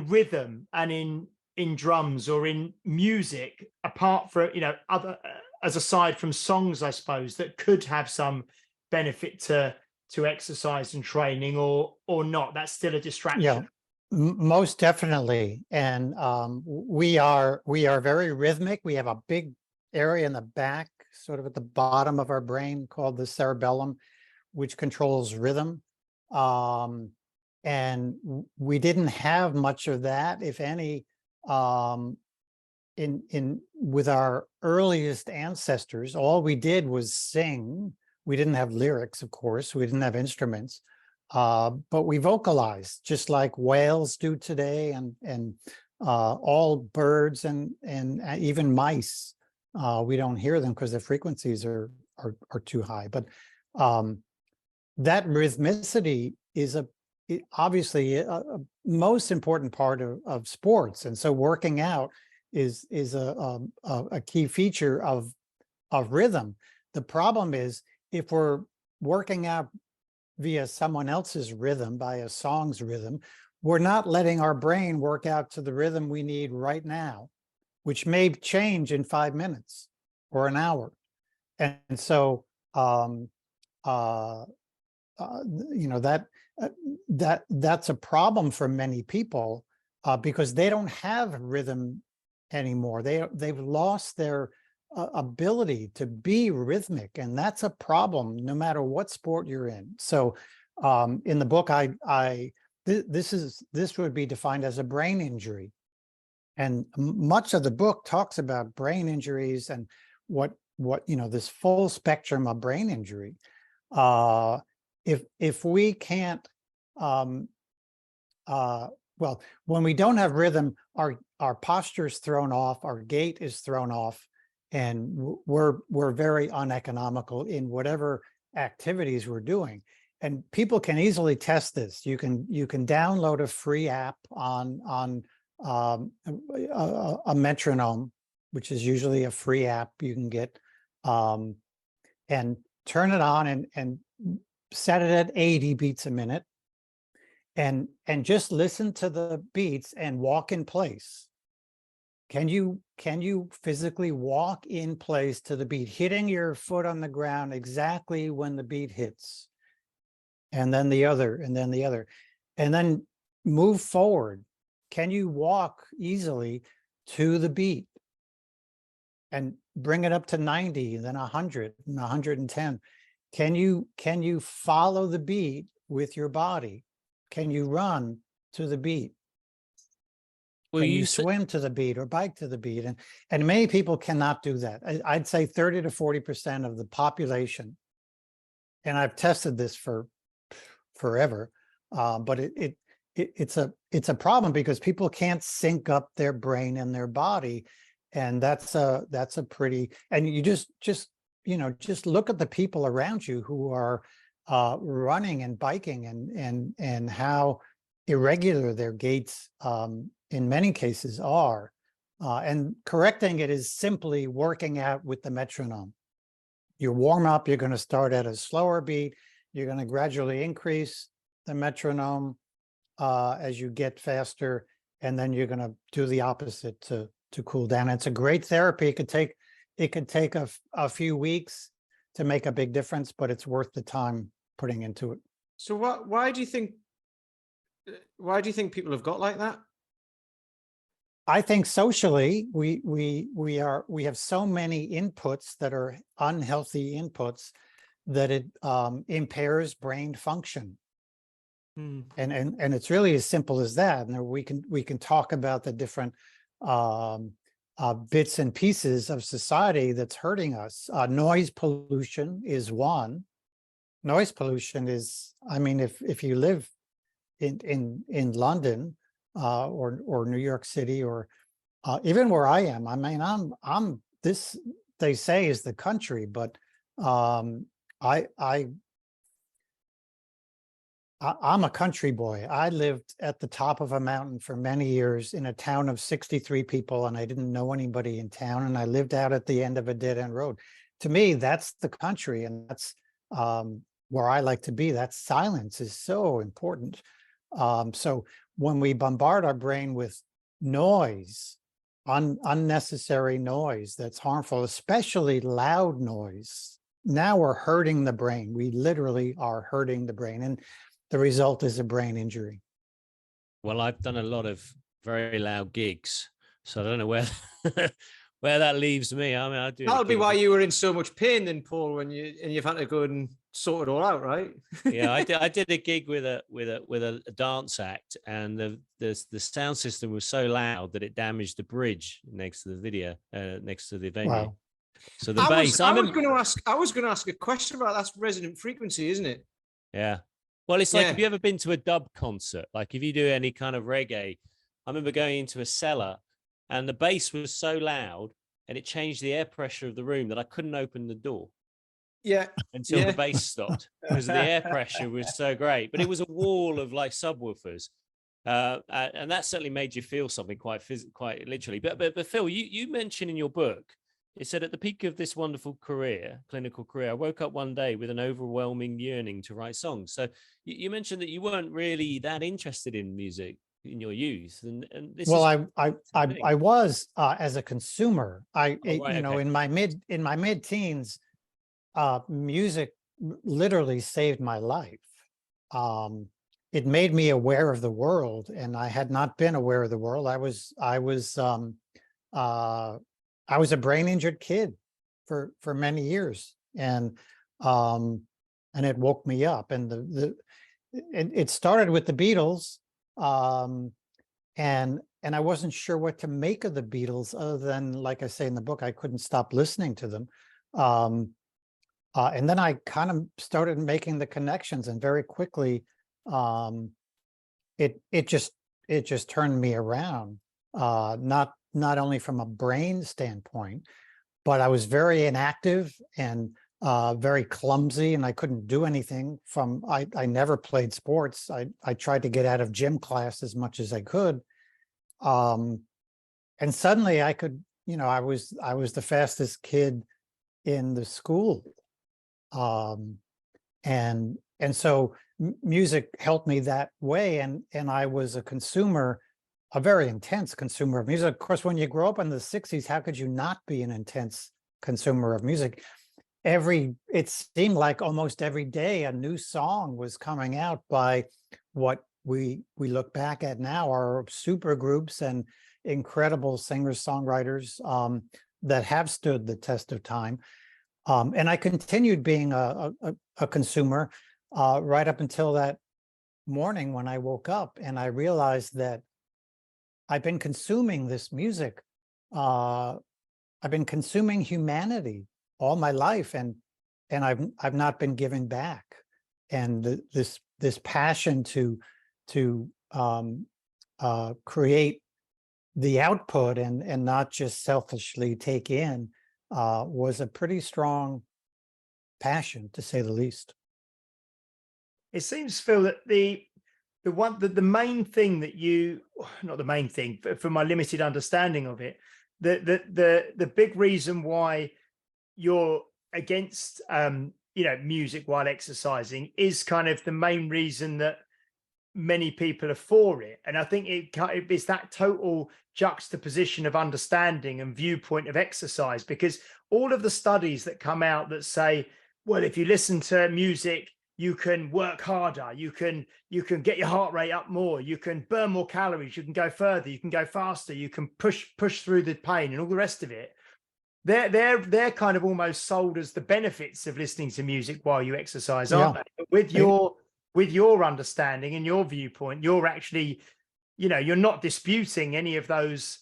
rhythm and in drums or in music, apart from other, as aside from songs, I suppose, that could have some benefit to exercise and training, or not? That's still a distraction. Yeah, most definitely. And we are very rhythmic. We have a big area in the back, sort of at the bottom of our brain, called the cerebellum, which controls rhythm. And we didn't have much of that, if any, with our earliest ancestors. All we did was sing. We didn't have lyrics, of course. We didn't have instruments, but we vocalized just like whales do today, and all birds and even mice. We don't hear them because the frequencies are too high. But that rhythmicity is obviously a most important part of sports, and so working out is a key feature of rhythm. The problem is, if we're working out via someone else's rhythm, by a song's rhythm, we're not letting our brain work out to the rhythm we need right now, which may change in 5 minutes or an hour. And so that's a problem for many people, because they don't have rhythm anymore. They've lost their ability to be rhythmic, and that's a problem no matter what sport you're in. So in the book, this would be defined as a brain injury, and much of the book talks about brain injuries and what this full spectrum of brain injury. If we can't, well, when we don't have rhythm, our posture is thrown off, our gait is thrown off, and we're very uneconomical in whatever activities we're doing. And people can easily test this. You can download a free app on a metronome, which is usually a free app you can get, and turn it on and set it at 80 beats a minute, and just listen to the beats and walk in place. Can you physically walk in place to the beat, hitting your foot on the ground exactly when the beat hits, and then the other, and then the other, and then move forward? Can you walk easily to the beat and bring it up to 90, and then 100 and 110? Can you follow the beat with your body? Can you run to the beat? Well, Can you swim to the beat or bike to the beat? And many people cannot do that. I'd say 30 to 40% of the population, and I've tested this for forever, but it's a problem because people can't sync up their brain and their body, and that's a pretty. And you just look at the people around you who are running and biking, and how irregular their gaits in many cases are, and correcting it is simply working out with the metronome. You warm up, you're going to start at a slower beat, you're going to gradually increase the metronome as you get faster, and then you're going to do the opposite to cool down. It's a great therapy. It could take a few weeks to make a big difference, but it's worth the time putting into it. So why do you think people have got like that? I think socially we have so many inputs that are unhealthy inputs that it impairs brain function. And it's really as simple as that. And we can talk about the different bits and pieces of society that's hurting us. Noise pollution is one. Noise pollution is, I mean, if you live in London or New York City, or even where I am, I mean, I'm this, they say, is the country, but I'm a country boy. I lived at the top of a mountain for many years in a town of 63 people, and I didn't know anybody in town, and I lived out at the end of a dead-end road. To me, that's the country, and that's where I like to be. That silence is so important. So when we bombard our brain with noise, unnecessary noise that's harmful, especially loud noise, now we're hurting the brain. We literally are hurting the brain, and the result is a brain injury. Well, I've done a lot of very loud gigs, so I don't know where where that leaves me. I mean, I do. That'll be why you were in so much pain then, Paul, when you've had to go and sort it all out, right? Yeah, I did a gig with a dance act, and the sound system was so loud that it damaged the bridge next to the video, next to the venue. Wow. So the bass. I was going to ask a question about that's resonant frequency, isn't it? Yeah. Well, it's like, have you ever been to a dub concert? Like, if you do any kind of reggae, I remember going into a cellar, and the bass was so loud, and it changed the air pressure of the room that I couldn't open the door. Yeah. Until the bass stopped, because the air pressure was so great. But it was a wall of like subwoofers, and that certainly made you feel something quite literally. But Phil, you mentioned in your book, it said, at the peak of this wonderful clinical career, I woke up one day with an overwhelming yearning to write songs. So you mentioned that you weren't really that interested in music in your youth, and this. Well, I was as a consumer. In my mid-teens, music literally saved my life. It made me aware of the world, and I had not been aware of the world. I was a brain injured kid for many years, and it woke me up. And it started with the Beatles, and I wasn't sure what to make of the Beatles, other than, like I say in the book, I couldn't stop listening to them. And then I kind of started making the connections, and very quickly, it just turned me around. Not only from a brain standpoint, but I was very inactive and very clumsy, and I couldn't do anything. I never played sports. I tried to get out of gym class as much as I could. And suddenly I could, I was the fastest kid in the school. And so music helped me that way. And I was a very intense consumer of music. Of course, when you grow up in the 60s, how could you not be an intense consumer of music? It seemed like almost every day a new song was coming out by what we look back at now are super groups and incredible singers-songwriters that have stood the test of time. And I continued being a consumer right up until that morning when I woke up and I realized that I've been consuming this music. I've been consuming humanity all my life, and I've not been giving back. And this passion to create the output and not just selfishly take in was a pretty strong passion, to say the least. It seems, Phil, that the main thing that you, not the main thing, but from my limited understanding of it, the big reason why you're against music while exercising is kind of the main reason that many people are for it. And I think it's that total juxtaposition of understanding and viewpoint of exercise, because all of the studies that come out that say, well, if you listen to music, you can work harder, you can get your heart rate up more, you can burn more calories, you can go further, you can go faster, you can push through the pain and all the rest of it. They're kind of almost sold as the benefits of listening to music while you exercise, aren't they? But with your understanding and your viewpoint, you're actually, you're not disputing any of those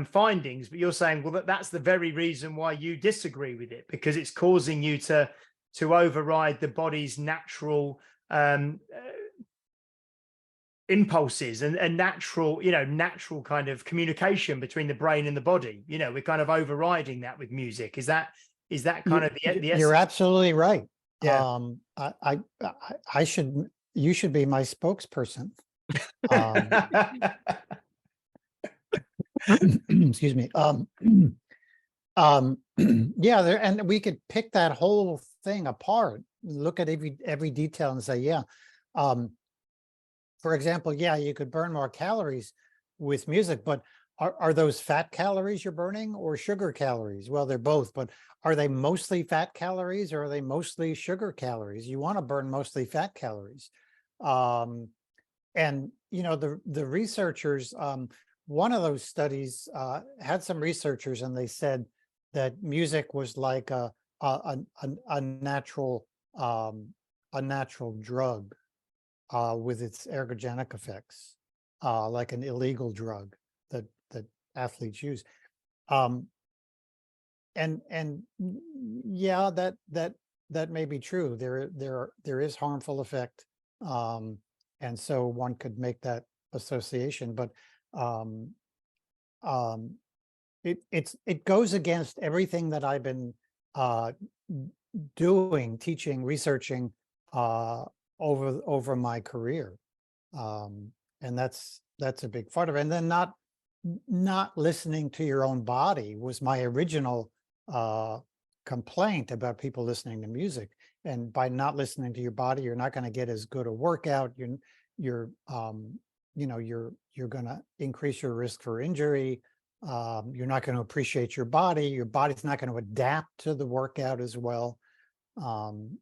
findings, but you're saying, well, that's the very reason why you disagree with it, because it's causing you to override the body's natural impulses and natural kind of communication between the brain and the body. We're kind of overriding that with music. Is that kind of the essence? You're absolutely right. Yeah. You should be my spokesperson. Excuse me. Yeah, and we could pick that whole thing apart, look at every detail and say, yeah. For example, yeah, you could burn more calories with music, but are those fat calories you're burning or sugar calories? Well, they're both, but are they mostly fat calories or are they mostly sugar calories? You want to burn mostly fat calories. And the researchers, one of those studies had some researchers, and they said that music was like a natural drug with its ergogenic effects, like an illegal drug that athletes use. And yeah, that may be true. There is harmful effect, and so one could make that association, but it goes against everything that I've been doing, teaching, researching over my career, and that's a big part of it. And then not listening to your own body was my original complaint about people listening to music. And by not listening to your body, you're not going to get as good a workout. You're going to increase your risk for injury. You're not going to appreciate your body. Your body's not going to adapt to the workout as well, and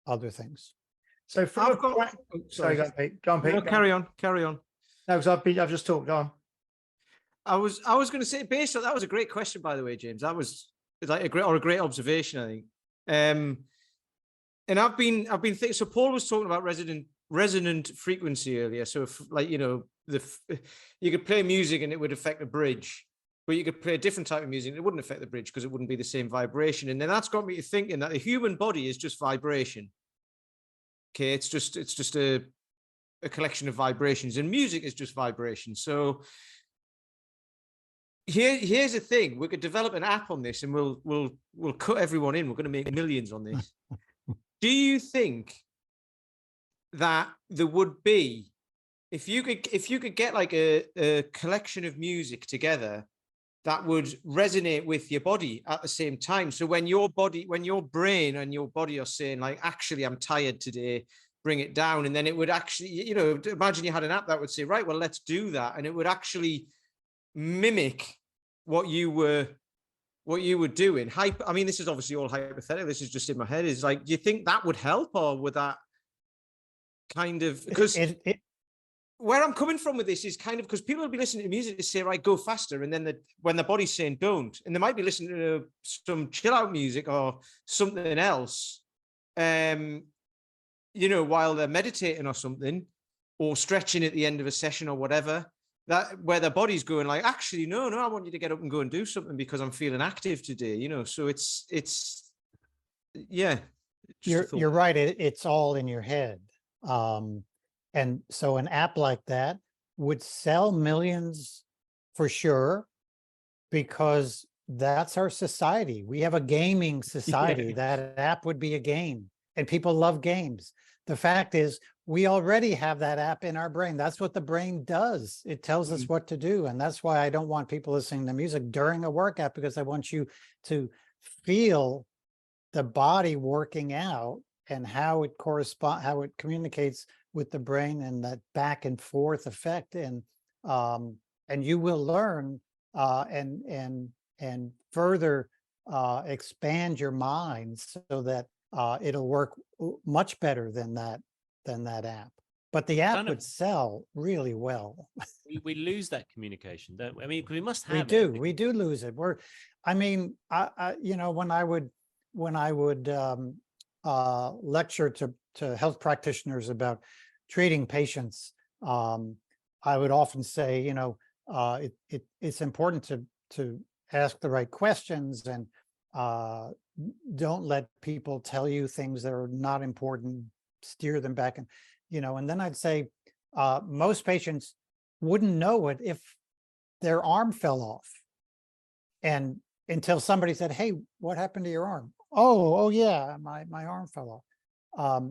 other things. So sorry, go on, Pete. No, carry on. No, because I've just talked. Go on. I was going to say, based on that, was a great question, by the way, James. That was like a great observation, I think. And I've been thinking. So Paul was talking about resonant frequency earlier. So if, like, you could play music and it would affect the bridge, but you could play a different type of music and it wouldn't affect the bridge because it wouldn't be the same vibration. And then that's got me to thinking that the human body is just vibration. Okay, it's just a collection of vibrations, and music is just vibration. So here's the thing: we could develop an app on this, and we'll cut everyone in. We're going to make millions on this. Do you think that there would be, if you could get like a collection of music together that would resonate with your body at the same time? So when your brain and your body are saying, like, actually, I'm tired today, bring it down. And then it would actually, imagine you had an app that would say, right, well, let's do that. And it would actually mimic what you were doing. I mean, this is obviously all hypothetical. This is just in my head. Is like, do you think that would help, or would that kind of, because where I'm coming from with this is kind of because people will be listening to music to say, right, go faster. And then when the body's saying don't, and they might be listening to some chill out music or something else. you know, while they're meditating or something, or stretching at the end of a session or whatever, that where their body's going like, actually, no, I want you to get up and go and do something because I'm feeling active today, you know. So it's yeah. You're right. It's all in your head. And so an app like that would sell millions for sure, because that's our society. We have a gaming society. Yeah. That app would be a game, and people love games. The fact is, we already have that app in our brain. That's what the brain does. It tells us what to do. And that's why I don't want people listening to music during a workout, because I want you to feel the body working out and how it communicates with the brain, and that back and forth effect. And you will learn and further expand your mind so that it'll work much better than that app. But the app would sell really well. We lose that communication, don't we? I mean, we must have we do lose it. I mean, you know, when I would lecture to health practitioners about treating patients, I would often say, you know, it's important to ask the right questions, and don't let people tell you things that are not important. Steer them back, and you know. And then I'd say most patients wouldn't know it if their arm fell off, and until somebody said, "Hey, what happened to your arm?" Oh yeah, my arm fell off.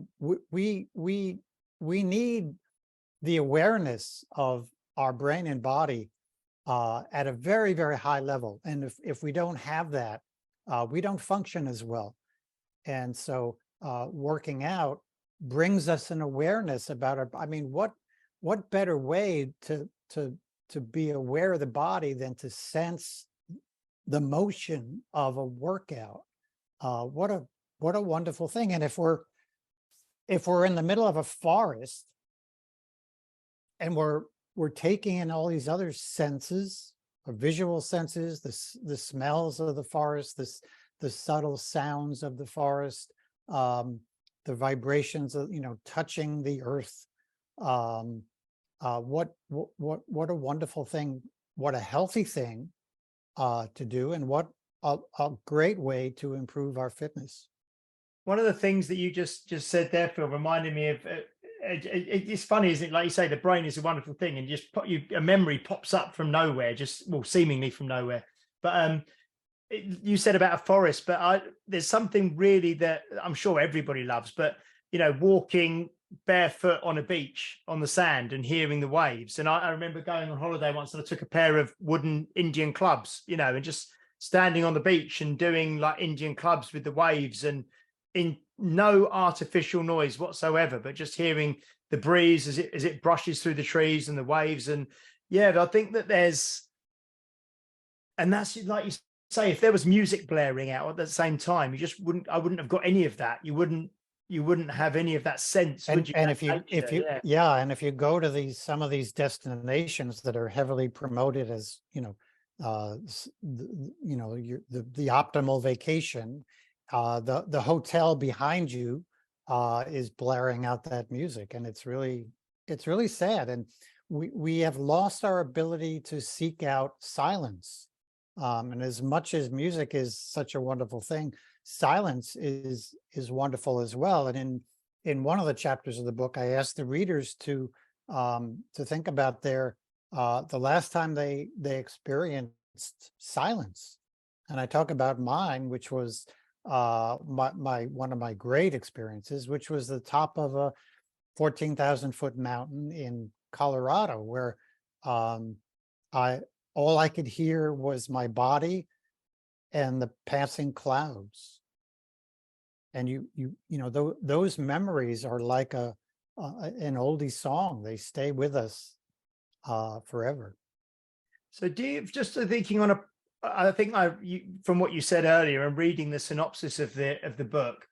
We need the awareness of our brain and body at a very, very high level. And if we don't have that, we don't function as well. And so working out brings us an awareness about our, I mean, what better way to be aware of the body than to sense the motion of a workout? What a wonderful thing. And if we're in the middle of a forest and we're taking in all these other senses, or visual senses, the smells of the forest, the subtle sounds of the forest, the vibrations of, you know, touching the earth. What a wonderful thing, what a healthy thing to do, and what a great way to improve our fitness. One of the things that you just said there, Phil, reminded me of it's funny, isn't it? Like you say, the brain is a wonderful thing, and just a memory pops up from nowhere, just, well, seemingly from nowhere. But you said about a forest, but there's something really that I'm sure everybody loves, but you know, walking barefoot on a beach on the sand and hearing the waves. And I remember going on holiday once, and I took a pair of wooden Indian clubs, you know, and just standing on the beach and doing like Indian clubs with the waves, and in no artificial noise whatsoever, but just hearing the breeze as it brushes through the trees and the waves. And yeah, I think that and that's like you say, if there was music blaring out at the same time, I wouldn't have got any of that. You wouldn't have any of that sense, would you? And if you go to some of these destinations that are heavily promoted as, you know, the optimal vacation, the hotel behind you is blaring out that music, and it's really sad. And we have lost our ability to seek out silence. And as much as music is such a wonderful thing, silence is wonderful as well. And in one of the chapters of the book, I asked the readers to think about the last time they experienced silence. And I talk about mine, which was one of my great experiences, which was the top of a 14,000-foot mountain in Colorado, where all I could hear was my body and the passing clouds. And you know, those memories are like an oldie song. They stay with us forever. So do you, just thinking on I think from what you said earlier and reading the synopsis of the book,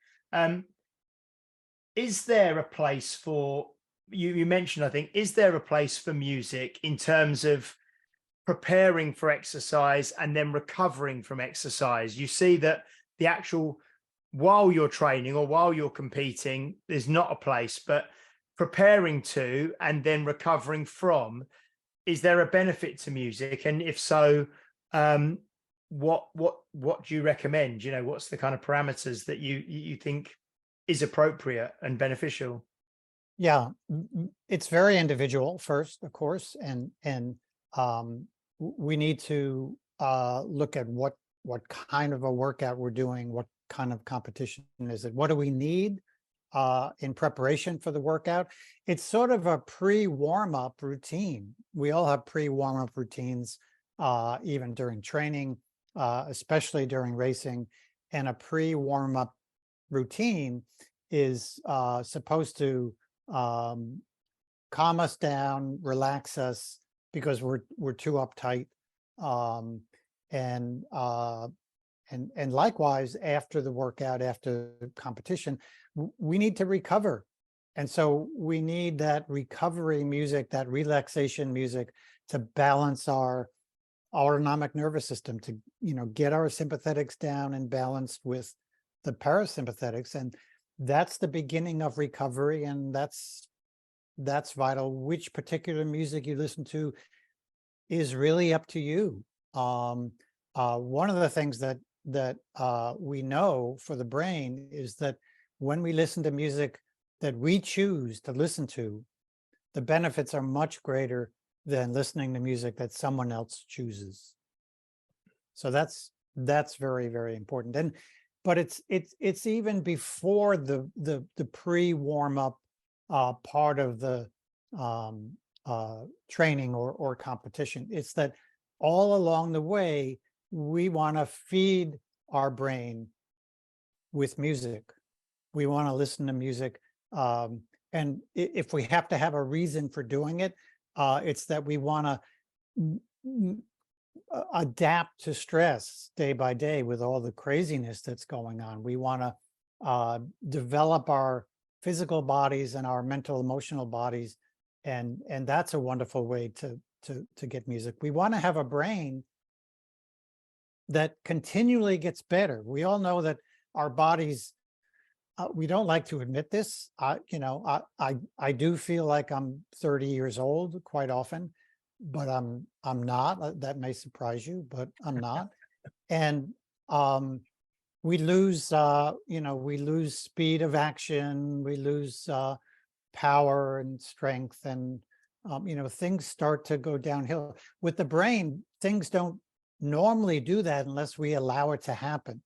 is there a place for, you mentioned, I think, is there a place for music in terms of preparing for exercise and then recovering from exercise? You see that the actual while you're training or while you're competing, there's not a place, but preparing to and then recovering from, is there a benefit to music? And if so, what do you recommend? You know, what's the kind of parameters that you think is appropriate and beneficial? Yeah, it's very individual first, of course, and we need to look at what kind of a workout we're doing, what kind of competition is it, what do we need in preparation for the workout. It's sort of a pre-warm-up routine. We all have pre-warm-up routines, even during training, especially during racing, and a pre-warm-up routine is supposed to calm us down, relax us, because we're too uptight. And likewise, after the workout, after the competition, we need to recover. And so we need that recovery music, that relaxation music, to balance our autonomic nervous system, to, you know, get our sympathetics down and balanced with the parasympathetics. And that's the beginning of recovery, and that's vital. Which particular music you listen to is really up to you. One of the things that we know for the brain is that when we listen to music that we choose to listen to, the benefits are much greater than listening to music that someone else chooses. So that's very, very important. And but it's even before the pre-warm-up part of the training or competition. It's that all along the way, we want to feed our brain with music. We want to listen to music. And if we have to have a reason for doing it, it's that we want to adapt to stress day by day with all the craziness that's going on. We want to develop our physical bodies and our mental, emotional bodies. And that's a wonderful way to get music. We want to have a brain that continually gets better. We all know that our bodies, we don't like to admit this. You know, I do feel like I'm 30 years old quite often, but I'm not. That may surprise you, but I'm not. And we lose, you know, we lose speed of action. We lose power and strength, and you know, things start to go downhill. With the brain, things don't normally do that unless we allow it to happen.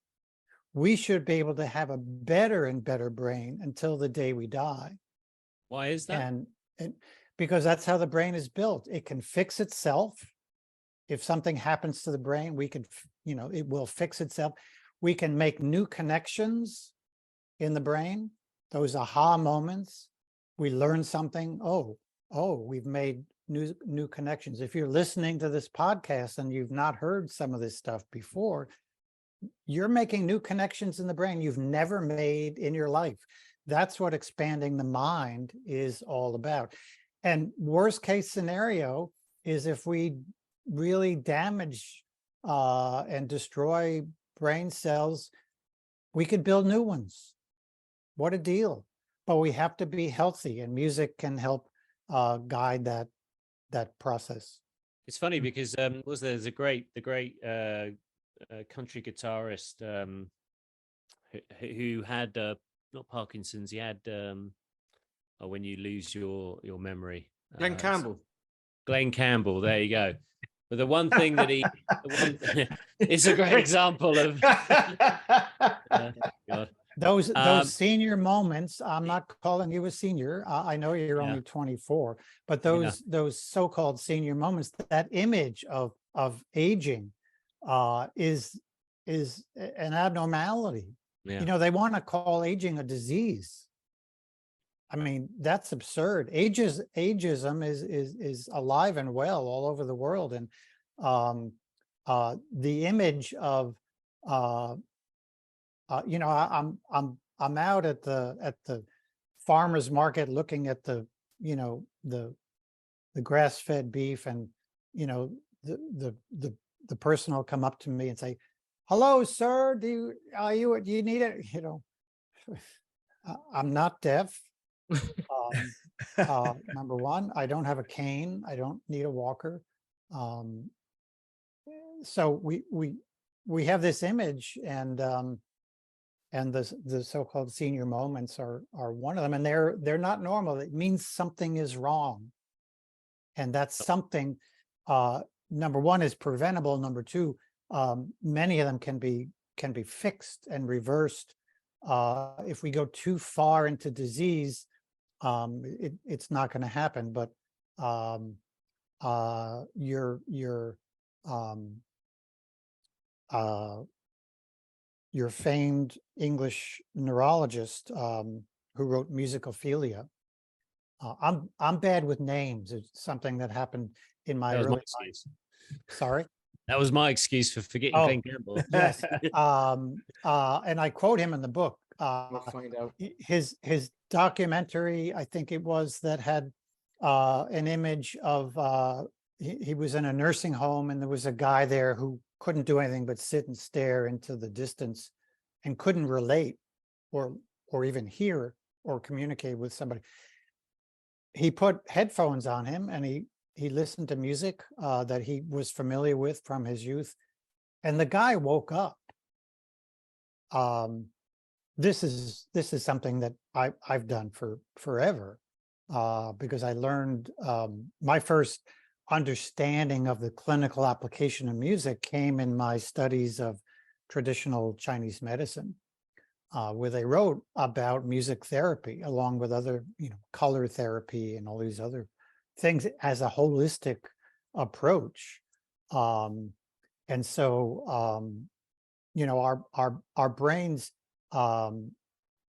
We should be able to have a better and better brain until the day we die. Why is that? And because that's how the brain is built. It can fix itself. If something happens to the brain, we can, you know, it will fix itself. We can make new connections in the brain, those aha moments. We learn something. Oh, we've made new connections. If you're listening to this podcast and you've not heard some of this stuff before, you're making new connections in the brain you've never made in your life. That's what expanding the mind is all about. And worst case scenario is if we really damage and destroy brain cells, we could build new ones. What a deal. But we have to be healthy, and music can help guide that process. It's funny because there's the great country guitarist who had not Parkinson's, he had when you lose your memory. Glenn Campbell. Glenn Campbell, there you go. But the one thing that it's a great example of God. Those senior moments. I'm not calling you a senior. I know you're only 24, but those so-called senior moments, that image of aging is an abnormality. Yeah. You know, they want to call aging a disease. I mean, that's absurd. Ageism is alive and well all over the world, and the image of you know, I'm out at the farmer's market looking at the, you know, the grass-fed beef, and you know, the person will come up to me and say, hello, sir, do you need it? I'm not deaf. Number one, I don't have a cane. I don't need a walker. So we have this image, and the so-called senior moments are one of them, and they're not normal. It means something is wrong, and that's something. Number one is preventable. Number two, many of them can be fixed and reversed. If we go too far into disease, it's not going to happen. But your famed English neurologist, who wrote Musicophilia. I'm bad with names. It's something that happened in my early life. Sorry. That was my excuse for forgetting Glenn Campbell. Yes. And I quote him in the book. We'll find out. His documentary, I think it was, that had an image of he was in a nursing home, and there was a guy there who couldn't do anything but sit and stare into the distance and couldn't relate or even hear or communicate with somebody. He put headphones on him, and he listened to music that he was familiar with from his youth, and the guy woke up. This is something that I've done for forever, because I learned my first understanding of the clinical application of music came in my studies of traditional Chinese medicine, where they wrote about music therapy along with other, color therapy and all these other things as a holistic approach. And so, our brains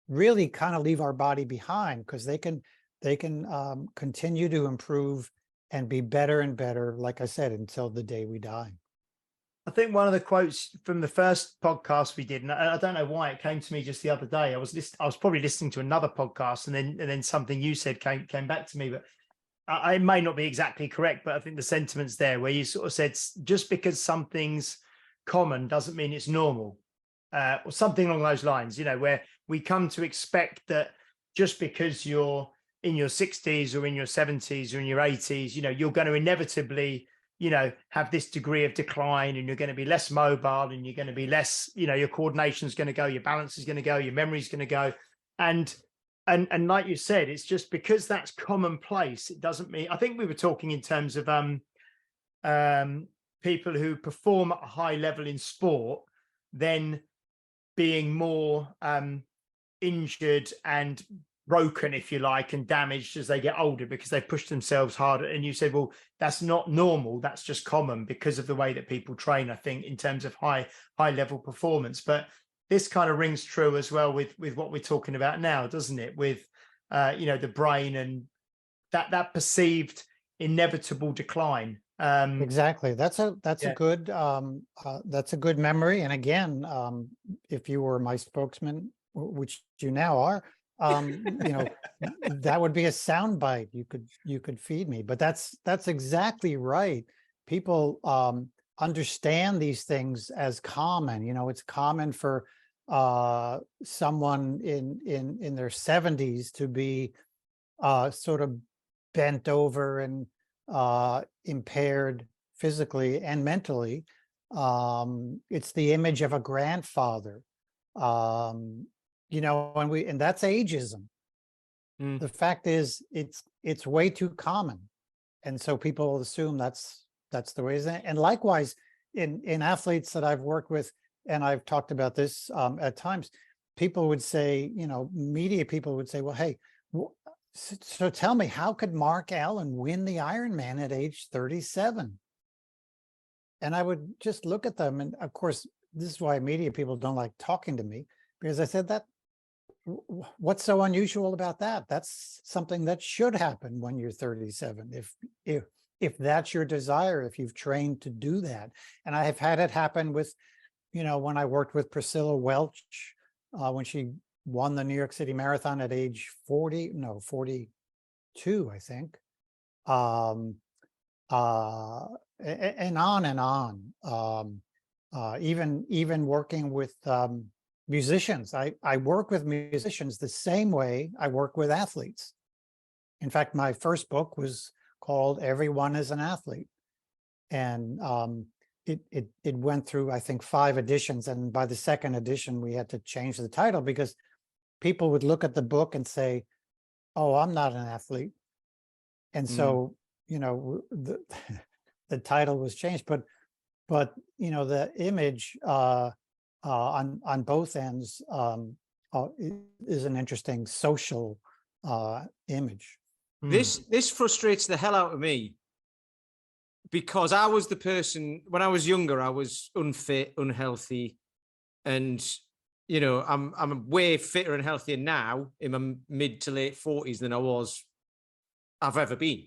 really kind of leave our body behind, because they can continue to improve and be better and better, like I said, until the day we die. I think one of the quotes from the first podcast we did, and I don't know why it came to me just the other day. I was probably listening to another podcast, and then something you said came back to me, but I may not be exactly correct, but I think the sentiment's there, where you sort of said, just because something's common doesn't mean it's normal, or something along those lines, where we come to expect that just because you're in your 60s or in your 70s or in your 80s, you're going to inevitably, have this degree of decline, and you're going to be less mobile, and you're going to be less, your coordination is going to go, your balance is going to go, your memory is going to go. And like you said, it's just because that's commonplace, it doesn't mean. I think we were talking in terms of people who perform at a high level in sport, then being more injured and broken, if you like, and damaged as they get older because they push themselves harder. And you said, well, that's not normal, that's just common because of the way that people train, I think, in terms of high level performance. But this kind of rings true as well with what we're talking about now, doesn't it? With the brain and that perceived inevitable decline. Exactly. That's a good memory. And again, if you were my spokesman, which you now are, that would be a soundbite you could feed me. But that's exactly right. People understand these things as common. It's common for someone in their 70s to be sort of bent over and impaired physically and mentally. It's the image of a grandfather, and that's ageism. The fact is, it's way too common, and so people assume that's the way it is. And likewise, in athletes that I've worked with, and I've talked about this at times, people would say, media people would say, well, hey, so tell me, how could Mark Allen win the Ironman at age 37? And I would just look at them, and of course, this is why media people don't like talking to me, because I said, what's so unusual about that? That's something that should happen when you're 37. If that's your desire, if you've trained to do that. And I have had it happen with, when I worked with Priscilla Welch, when she won the New York City Marathon at age 42, I think. And on and on. even working with musicians. I work with musicians the same way I work with athletes. In fact, my first book was called Everyone is an Athlete. And it went through, I think, 5 editions. And by the second edition, we had to change the title because people would look at the book and say, oh, I'm not an athlete. And so, you know, the title was changed, but you know, the image on both ends is an interesting social image. This frustrates the hell out of me, because I was the person when I was younger. I was unfit, unhealthy, and you know, I'm way fitter and healthier now in my mid to late 40s than I've ever been.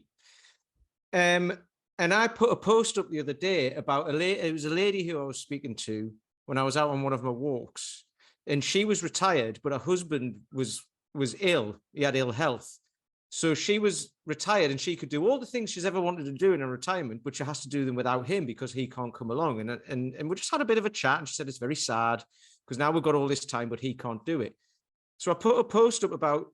And I put a post up the other day about it was a lady who I was speaking to when I was out on one of my walks, and she was retired, but her husband was ill. He had ill health. So she was retired and she could do all the things she's ever wanted to do in her retirement, but she has to do them without him because he can't come along. And we just had a bit of a chat, and she said it's very sad because now we've got all this time, but he can't do it. So I put a post up about,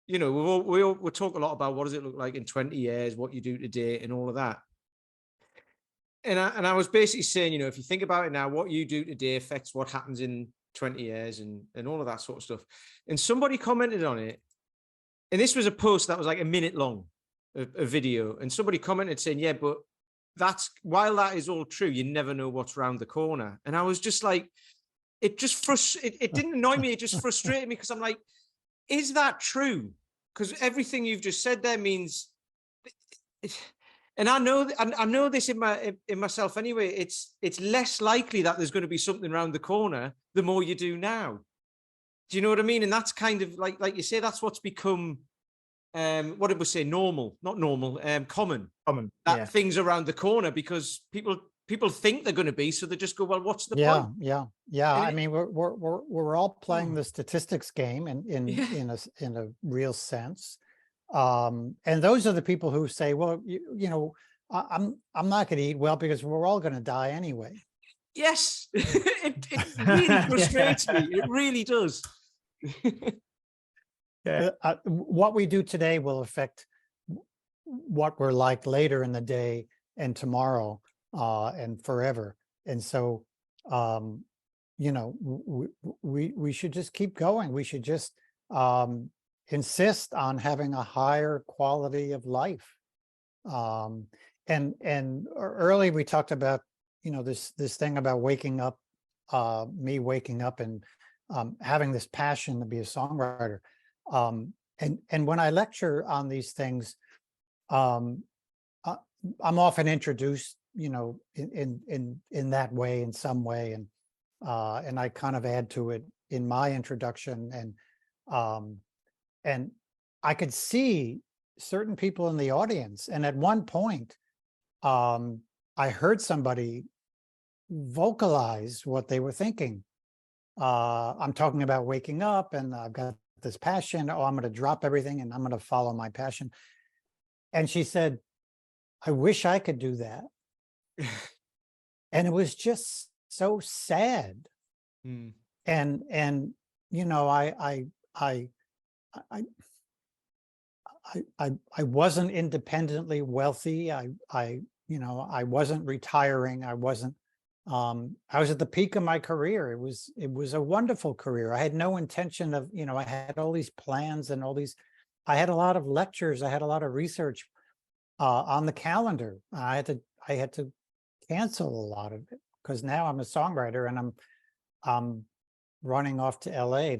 you know, we talk a lot about what does it look like in 20 years, what you do today and all of that. And I was basically saying, you know, if you think about it now, what you do today affects what happens in 20 years and all of that sort of stuff. And somebody commented on it. And this was a post that was like a minute long, a video. And somebody commented saying, yeah, but while that is all true, you never know what's around the corner. And I was just like, it didn't annoy me. It just frustrated me because I'm like, is that true? Because everything you've just said there means, and I know this in myself anyway. It's less likely that there's going to be something around the corner the more you do now. Do you know what I mean? And that's kind of like you say, that's what's become, what did we say? Normal, not normal, common. Common. That things around the corner because people think they're going to be, so they just go, well, what's the point? Yeah. I mean, we're all playing the statistics game in a real sense. And those are the people who say, well, you know, I'm not going to eat well because we're all going to die anyway. Yes, it really frustrates me. It really does. What we do today will affect what we're like later in the day and tomorrow and forever. And so, you know, we should just keep going. We should just insist on having a higher quality of life. And early we talked about, you know, this thing about waking up, me waking up and having this passion to be a songwriter. And when I lecture on these things, I'm often introduced, you know, in that way, in some way, and I kind of add to it in my introduction, and I could see certain people in the audience, and at one point, I heard somebody vocalize what they were thinking. I'm talking about waking up and I've got this passion. Oh, I'm going to drop everything and I'm going to follow my passion. And she said, I wish I could do that. And it was just so sad. And you know, I wasn't independently wealthy. You know, I wasn't retiring. I was at the peak of my career. It was a wonderful career. I had no intention of, you know, I had all these plans and I had a lot of lectures. I had a lot of research on the calendar. I had to cancel a lot of it because now I'm a songwriter and I'm running off to LA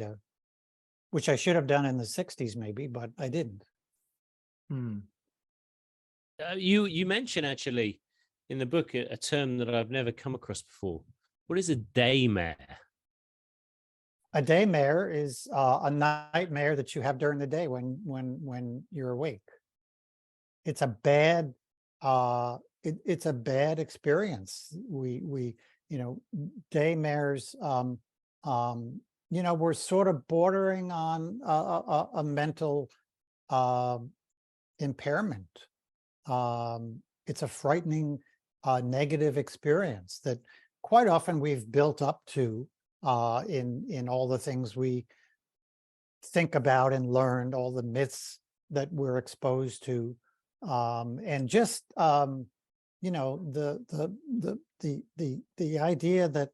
which I should have done in the 60s maybe, but I didn't. You mentioned actually in the book a term that I've never come across before. What is a daymare? A daymare is a nightmare that you have during the day when you're awake. It's a bad it's a bad experience. We you know, daymares you know, we're sort of bordering on a mental impairment. It's a frightening negative experience that quite often we've built up to in all the things we think about and learned, all the myths that we're exposed to, and just you know, the idea that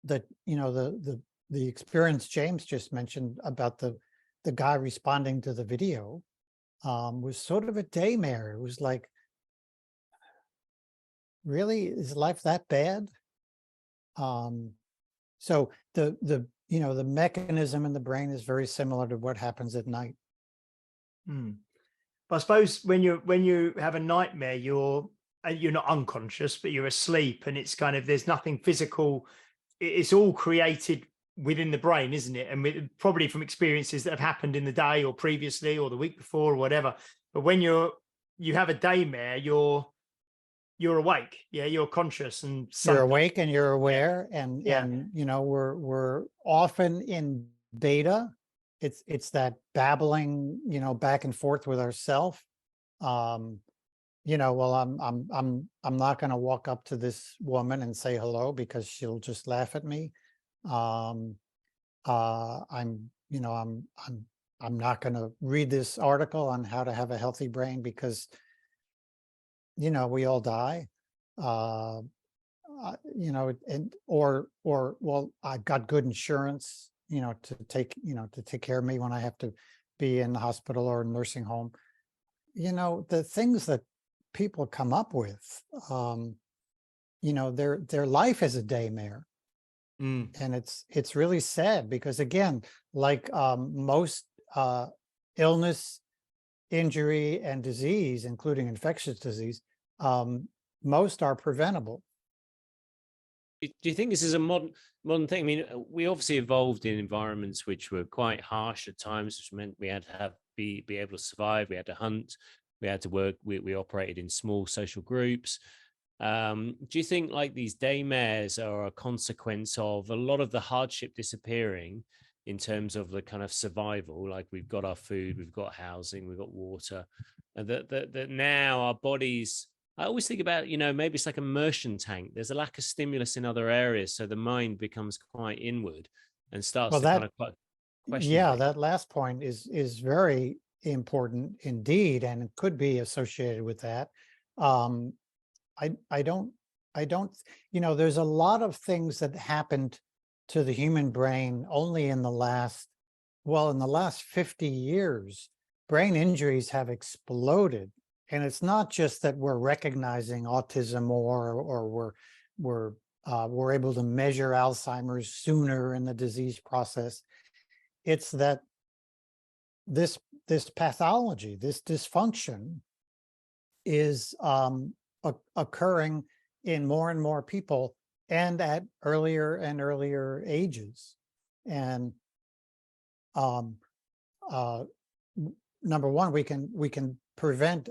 that, you know, the experience James just mentioned about the guy responding to the video was sort of a daymare. It was like, really, is life that bad? So the you know, the mechanism in the brain is very similar to what happens at night. But I suppose when you have a nightmare, you're not unconscious, but you're asleep, and it's kind of, there's nothing physical. It's all created within the brain, isn't it? And probably from experiences that have happened in the day or previously or the week before or whatever. But when you have a daymare, you're awake, yeah, you're conscious, and You're awake and you're aware, Yeah. and you know, we're often in beta. It's that babbling, you know, back and forth with ourself. You know, well, I'm not going to walk up to this woman and say hello because she'll just laugh at me. I'm you know, I'm not going to read this article on how to have a healthy brain because, you know, we all die. You know, and or well, I've got good insurance, you know, to take care of me when I have to be in the hospital or nursing home. You know, the things that people come up with, you know, their life is a daymare. And it's really sad because, again, like most illness, injury, and disease, including infectious disease, most are preventable. Do you think this is a modern thing? I mean, we obviously evolved in environments which were quite harsh at times, which meant we had to be able to survive. We had to hunt. We had to work. We operated in small social groups. Do you think like these daymares are a consequence of a lot of the hardship disappearing in terms of the kind of survival? Like, we've got our food, we've got housing, we've got water, and that now our bodies. I always think about, you know, maybe it's like an immersion tank. There's a lack of stimulus in other areas, so the mind becomes quite inward and starts to kind of question. Yeah, that last point is very important indeed, and it could be associated with that. I don't, you know, there's a lot of things that happened to the human brain only in the last 50 years. Brain injuries have exploded. And it's not just that we're recognizing autism or we're able to measure Alzheimer's sooner in the disease process. It's that this pathology, this dysfunction, is occurring in more and more people and at earlier and earlier ages. And number one, we can prevent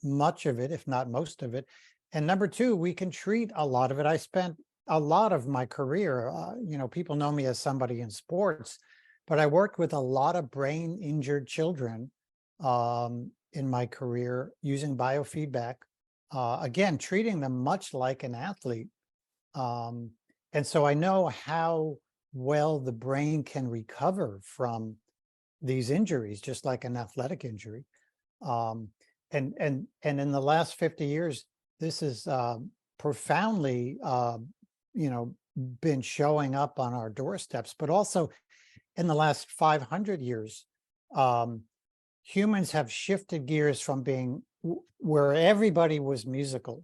much of it, if not most of it. And number two, we can treat a lot of it. I spent a lot of my career, you know, people know me as somebody in sports, but I worked with a lot of brain injured children in my career using biofeedback, again, treating them much like an athlete. And so I know how well the brain can recover from these injuries, just like an athletic injury. And in the last 50 years, this is profoundly, you know, been showing up on our doorsteps, but also in the last 500 years, humans have shifted gears from being where everybody was musical.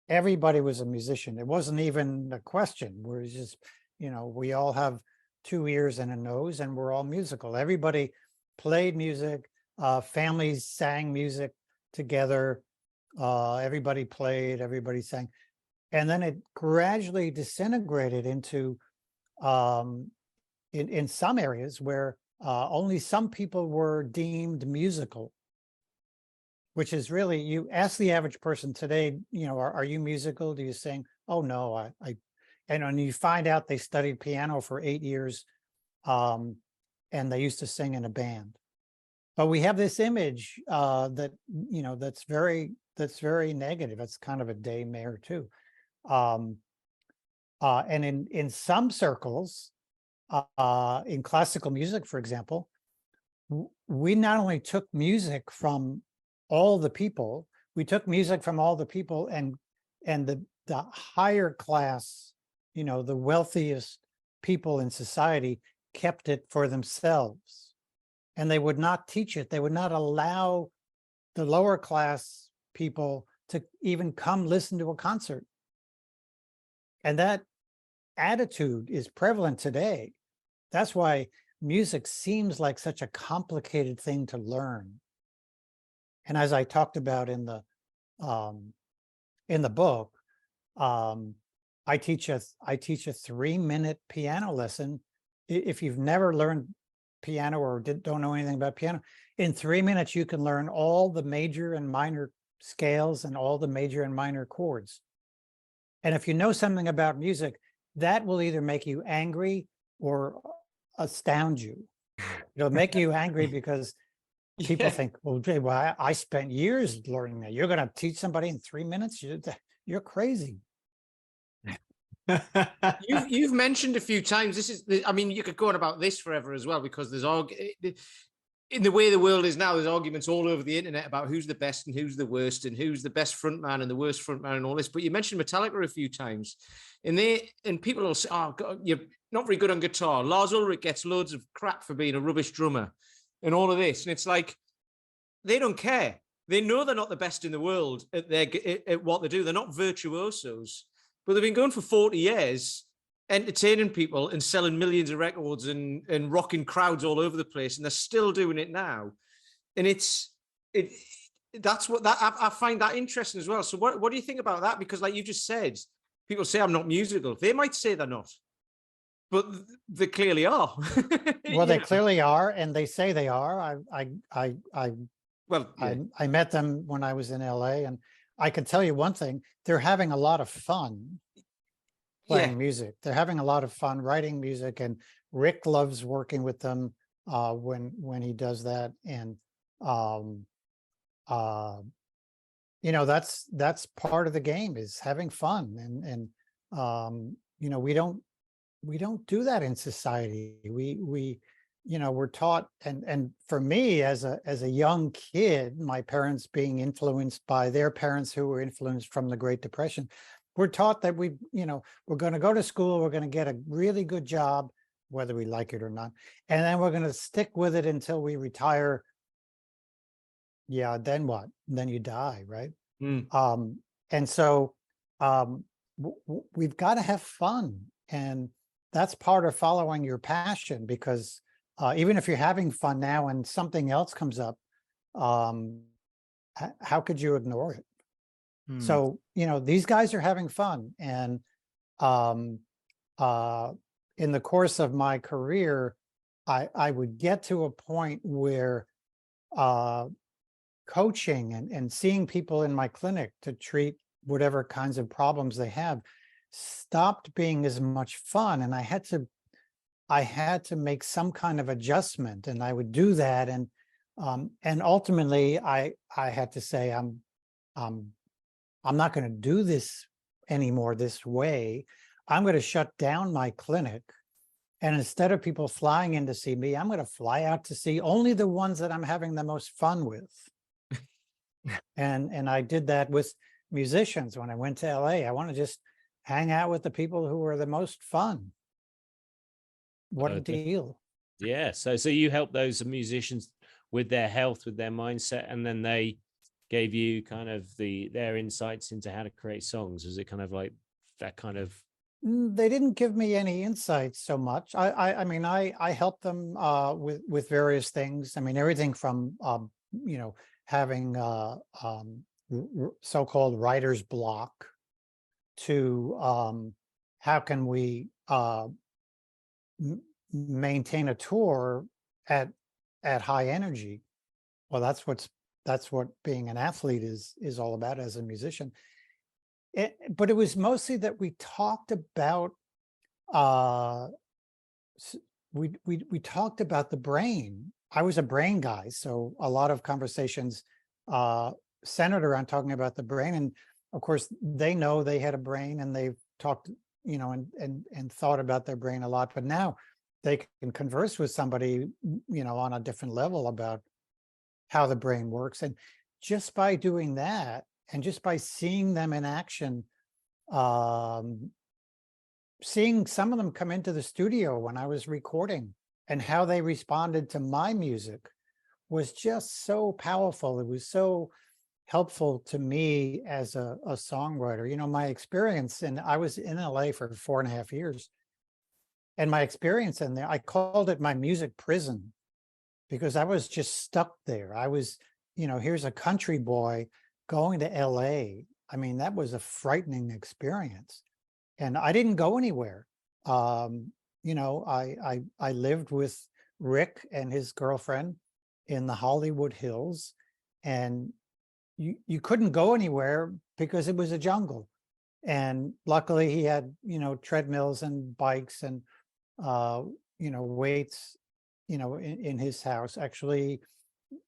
Everybody was a musician. It wasn't even a question. We're just, you know, we all have 2 ears and a nose, and we're all musical. Everybody played music. Families sang music together. Everybody played, everybody sang. And then it gradually disintegrated into, in some areas where only some people were deemed musical, which is really, you ask the average person today, you know, are you musical? Do you sing? Oh, no, and when you find out they studied piano for 8 years, and they used to sing in a band. But we have this image that, you know, that's very that's very negative. That's kind of a daymare too. And in some circles, in classical music, for example, we not only took music from all the people, we took music from all the people, and the higher class, you know, the wealthiest people in society kept it for themselves, and they would not teach it. They would not allow the lower class people to even come listen to a concert. And that attitude is prevalent today. That's why music seems like such a complicated thing to learn. And as I talked about in the book, I teach a 3-minute piano lesson. If you've never learned piano or don't know anything about piano, in 3 minutes you can learn all the major and minor scales and all the major and minor chords. And if you know something about music, that will either make you angry or astound you. It'll make you angry because people think, well, Jay, well, I spent years learning that. You're going to teach somebody in 3 minutes? You're crazy. You've mentioned a few times, this is, I mean, you could go on about this forever as well, because there's in the way the world is now, there's arguments all over the internet about who's the best and who's the worst and who's the best frontman and the worst frontman and all this. But you mentioned Metallica a few times, and people will say, oh, God, you're not very good on guitar. Lars Ulrich gets loads of crap for being a rubbish drummer and all of this. And it's like, they don't care. They know they're not the best in the world at what they do. They're not virtuosos, but they've been going for 40 years, entertaining people and selling millions of records and rocking crowds all over the place, and they're still doing it now. And that's what I find that interesting as well. So what do you think about that? Because like you just said, people say I'm not musical. They might say they're not, but they clearly are. Well, they clearly are, and they say they are. I met them when I was in LA, and I can tell you one thing: they're having a lot of fun playing music. They're having a lot of fun writing music, and Rick loves working with them when he does that. And you know, that's part of the game, is having fun. And you know, we don't do that in society. We you know, we're taught, and for me as a young kid, my parents being influenced by their parents who were influenced from the Great Depression, we're taught that we're going to go to school, we're going to get a really good job, whether we like it or not, and then we're going to stick with it until we retire. Yeah, then what? Then you die, right? And so we've got to have fun, and that's part of following your passion, because even if you're having fun now and something else comes up, how could you ignore it? So, you know, these guys are having fun. And in the course of my career, I would get to a point where coaching and seeing people in my clinic to treat whatever kinds of problems they have stopped being as much fun. And I had to make some kind of adjustment, and I would do that. And ultimately I had to say, I'm not going to do this anymore this way. I'm going to shut down my clinic. And instead of people flying in to see me, I'm going to fly out to see only the ones that I'm having the most fun with. And I did that with musicians. When I went to LA, I want to just hang out with the people who were the most fun. What a deal. Yeah. So you help those musicians with their health, with their mindset, and then they gave you kind of their insights into how to create songs. Is it kind of like that kind of? They didn't give me any insights so much. I mean, I helped them with various things. I mean, everything from you know, having so-called writer's block to how can we maintain a tour at high energy. Well, that's what being an athlete is all about as a musician. But it was mostly that we talked about we talked about the brain. I was a brain guy, so a lot of conversations centered around talking about the brain. And of course, they know they had a brain, and they've talked, you know, and thought about their brain a lot. But now they can converse with somebody, you know, on a different level about how the brain works. And just by doing that, and just by seeing them in action, seeing some of them come into the studio when I was recording and how they responded to my music was just so powerful. It was so helpful to me as a songwriter. You know, my experience, and I was in LA for 4.5 years, and my experience in there, I called it my music prison, because I was just stuck there. I was, you know, here's a country boy going to LA. I mean, that was a frightening experience. And I didn't go anywhere. You know, I lived with Rick and his girlfriend in the Hollywood Hills, and you couldn't go anywhere because it was a jungle. And luckily he had, you know, treadmills and bikes and, you know, weights, you know, in his house, actually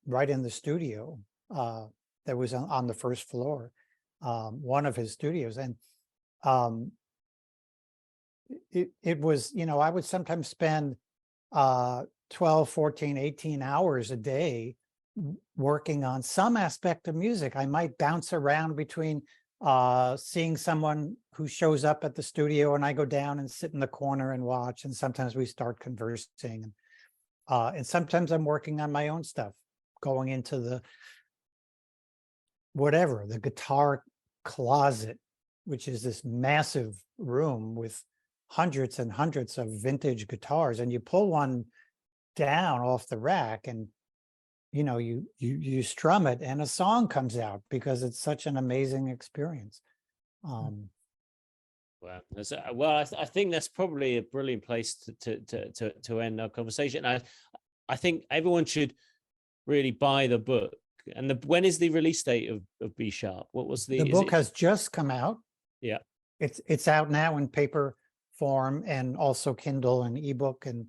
right in the studio that was on the first floor, one of his studios. And it was, you know, I would sometimes spend 12, 14, 18 hours a day working on some aspect of music. I might bounce around between seeing someone who shows up at the studio, and I go down and sit in the corner and watch. And sometimes we start conversing. And sometimes I'm working on my own stuff, going into the guitar closet, which is this massive room with hundreds and hundreds of vintage guitars. And you pull one down off the rack, and you know, you strum it, and a song comes out, because it's such an amazing experience. Wow. Well, I think that's probably a brilliant place to end our conversation. I think everyone should really buy the book. And when is the release date of B Sharp? What was the book has just come out. Yeah. It's out now in paper form, and also Kindle and ebook, and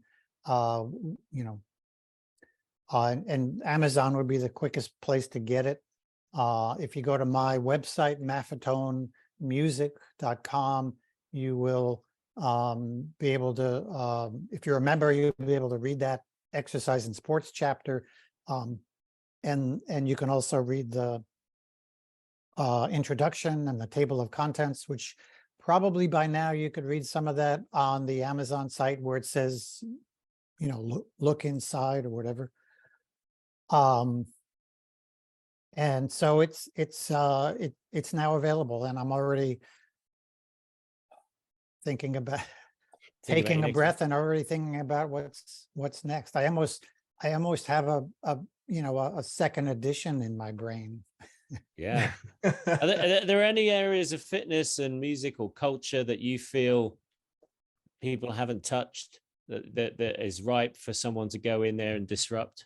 you know, and Amazon would be the quickest place to get it. If you go to my website, maffetonemusic.com, you will be able to, if you're a member, you'll be able to read that exercise and sports chapter. And you can also read the introduction and the table of contents, which probably by now you could read some of that on the Amazon site where it says, you know, look inside or whatever. And so it's now available, and I'm already thinking about taking a breath and already thinking about what's next. I almost have a you know, a second edition in my brain. Yeah. Are there any areas of fitness and music or culture that you feel people haven't touched that is ripe for someone to go in there and disrupt?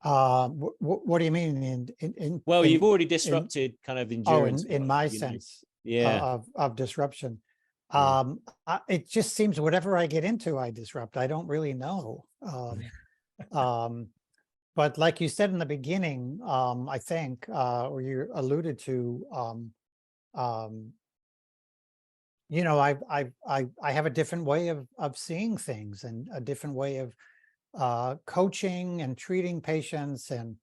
What do you mean? Well, you've already disrupted kind of endurance. In my sense, yeah, of disruption. Yeah. It just seems whatever I get into, I disrupt. I don't really know. But like you said in the beginning, I think, or you alluded to, you know, I have a different way of seeing things, and a different way of coaching and treating patients, and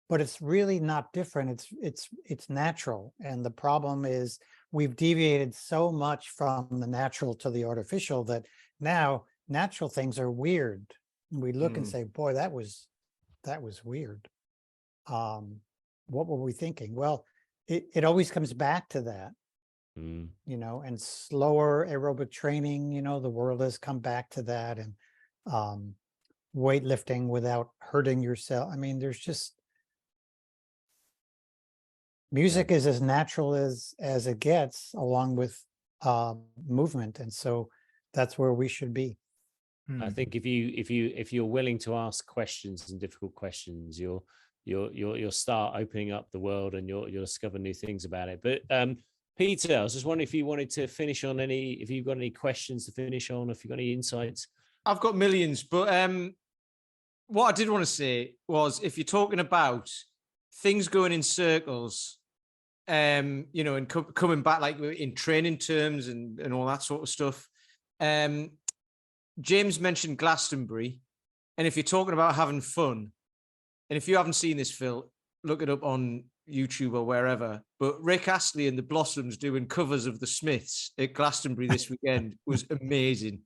but it's really not different. It's natural. And the problem is we've deviated so much from the natural to the artificial that now natural things are weird. We look and say, boy, that was weird. What were we thinking? Well, it always comes back to that. You know, and slower aerobic training, you know, the world has come back to that, and weightlifting without hurting yourself. I mean, there's just, music is as natural as it gets, along with movement, and so that's where we should be. I think if you're willing to ask questions and difficult questions, you'll start opening up the world, and you'll discover new things about it. But Peter, I was just wondering if you wanted to finish on if you've got any questions to finish on, if you've got any insights. I've got millions, but what I did want to say was, if you're talking about things going in circles, you know, and coming back, like in training terms and all that sort of stuff. James mentioned Glastonbury, and if you're talking about having fun, and if you haven't seen this, Phil, look it up on YouTube or wherever. But Rick Astley and the Blossoms doing covers of the Smiths at Glastonbury this weekend was amazing.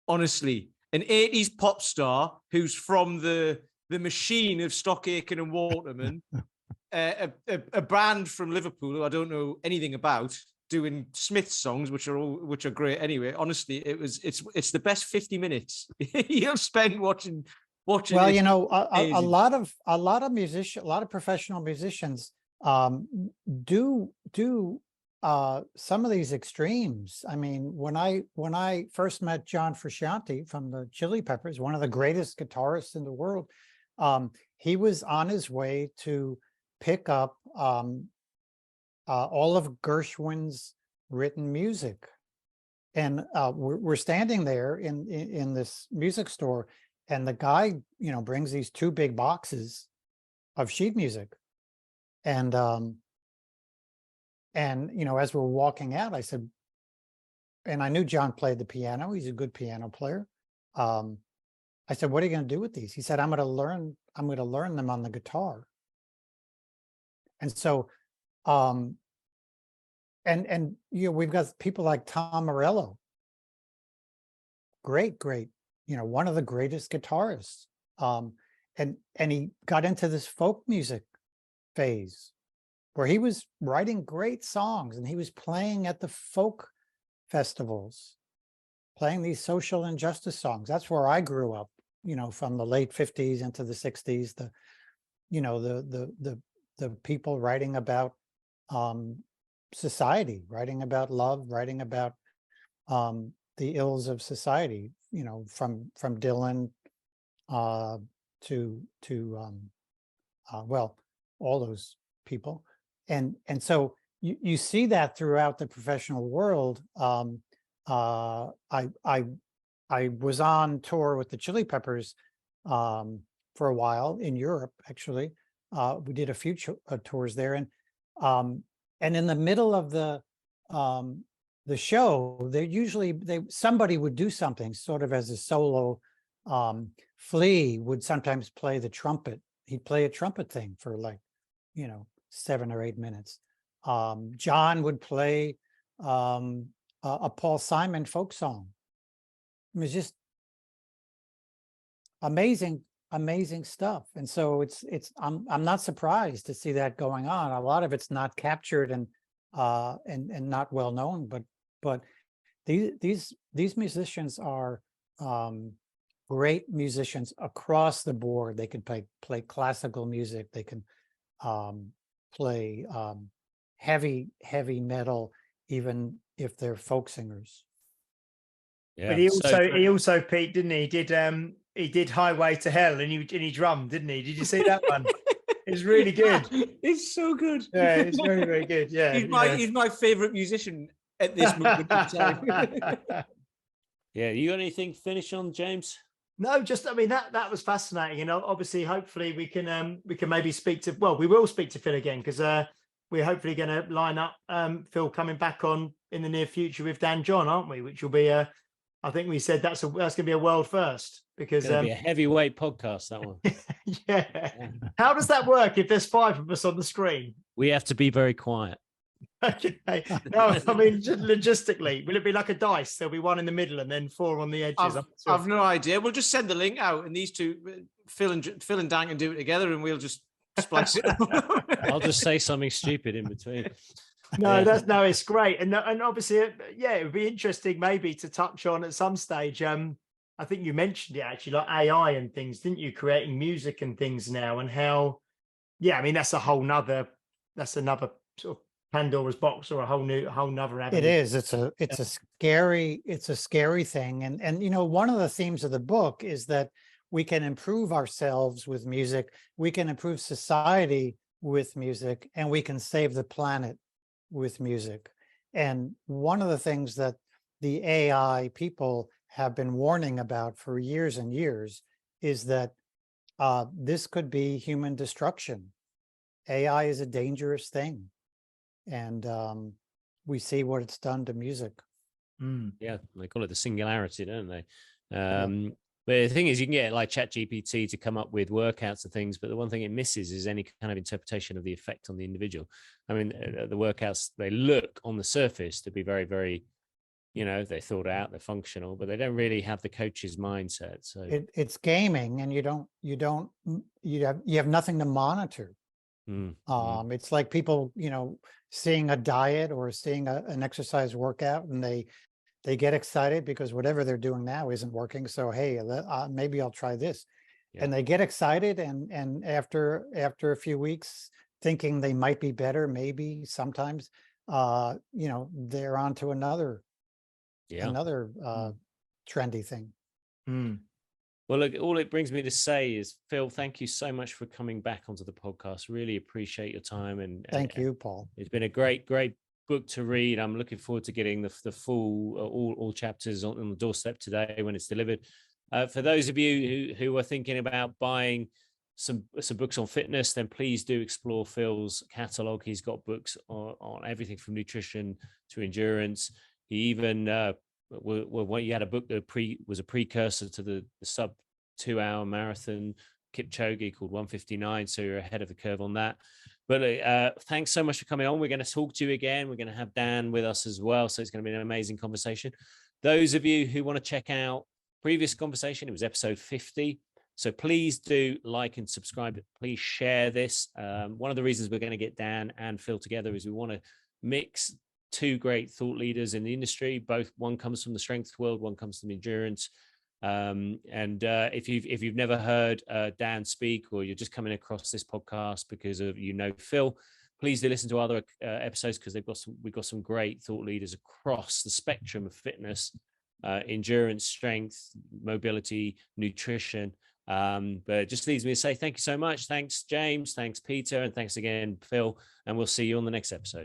Honestly, an 80s pop star who's from the machine of Stock Aitken and Waterman, a band from Liverpool who I don't know anything about, doing Smith songs, which are great anyway. Honestly, it's the best 50 minutes you'll spend watching. Well, you know, a lot of professional musicians do some of these extremes. I mean, when I first met John Frusciante from the Chili Peppers, one of the greatest guitarists in the world, he was on his way to pick up all of Gershwin's written music, and we're standing there in this music store, and the guy, you know, brings these 2 big boxes of sheet music, and you know, as we're walking out, I said, and I knew John played the piano; he's a good piano player. I said, "What are you going to do with these?" He said, I'm going to learn them on the guitar." And so, and you know, we've got people like Tom Morello, great, you know, one of the greatest guitarists. And he got into this folk music phase where he was writing great songs, and he was playing at the folk festivals, playing these social injustice songs. That's where I grew up, you know, from the late 50s into the 60s, the people writing about society, writing about love, writing about the ills of society, you know, from Dylan to well, all those people. And so you see that throughout the professional world. I was on tour with the Chili Peppers for a while in Europe, actually. We did a few tours there, and in the middle of the show, somebody would do something sort of as a solo. Flea would sometimes play the trumpet. He'd play a trumpet thing for, like, you know, 7 or 8 minutes. John would play a Paul Simon folk song. It was just amazing stuff. And so I'm not surprised to see that going on. A lot of it's not captured and not well known, but these musicians are great musicians across the board. They can play classical music. They can play heavy metal, even if they're folk singers. Yeah. But he also, Pete, didn't he? He did Highway to Hell, and he drummed, didn't he? Did you see that one? It's really good. It's so good. Yeah, it's very, very good. Yeah, he's my favorite musician at this moment in time. Yeah, you got anything to finish on, James? No, just, I mean, that was fascinating, and obviously, hopefully, we can maybe speak to. Well, we will speak to Phil again, because we're hopefully going to line up Phil coming back on in the near future with Dan John, aren't we? Which will be I think we said that's going to be a world first, because it's going to be a heavyweight podcast, that one. Yeah. How does that work if there's 5 of us on the screen? We have to be very quiet. Okay. No, I mean, logistically, will it be like a dice? There'll be 1 in the middle and then 4 on the edges. I've no idea. We'll just send the link out, and these two, Phil and Dan, can do it together, and we'll just splice it. I'll just say something stupid in between. No, it's great, and obviously, it would be interesting maybe to touch on at some stage. I think you mentioned it actually, like AI and things, didn't you? Creating music and things now, and how, I mean, that's another sort of Pandora's box, or a whole nother avenue. It is. It's a scary thing, and you know, one of the themes of the book is that we can improve ourselves with music, we can improve society with music, and we can save the planet with music. And one of the things that the AI people have been warning about for years and years is that this could be human destruction. AI is a dangerous thing. And we see what it's done to music. Yeah, they call it the singularity, don't they? But the thing is, you can get like ChatGPT to come up with workouts and things, but the one thing it misses is any kind of interpretation of the effect on the individual. I mean, the workouts, they look on the surface to be very, very, they're thought out, they're functional, but they don't really have the coach's mindset. So it's gaming, and you have nothing to monitor. It's like people, seeing a diet or seeing an exercise workout, and they get excited because whatever they're doing now isn't working. So, hey, maybe I'll try this. Yeah. And they get excited. And after a few weeks, thinking they might be better, maybe sometimes, they're on to another trendy thing. Well, look, all it brings me to say is, Phil, thank you so much for coming back onto the podcast. Really appreciate your time. And thank you, Paul. It's been a great book to read. I'm looking forward to getting the full all chapters on the doorstep today when it's delivered. For those of you who are thinking about buying some books on fitness, then please do explore Phil's catalog. He's got books on everything from nutrition to endurance. He even when you had a book that was a precursor to the sub 2 hour marathon Kipchoge called 1:59, so you're ahead of the curve on that. But thanks so much for coming on. We're going to talk to you again. We're going to have Dan with us as well, so it's going to be an amazing conversation. Those of you who want to check out previous conversation, it was episode 50, so please do like and subscribe. Please share this. One of the reasons we're going to get Dan and Phil together is we want to mix two great thought leaders in the industry. One comes from the strength world, one comes from endurance. If you've never heard Dan speak, or you're just coming across this podcast because of Phil, please do listen to other episodes, because we've got some great thought leaders across the spectrum of fitness, endurance, strength, mobility, nutrition. But it just leaves me to say thank you so much. Thanks, James. Thanks, Peter. And thanks again, Phil. And we'll see you on the next episode.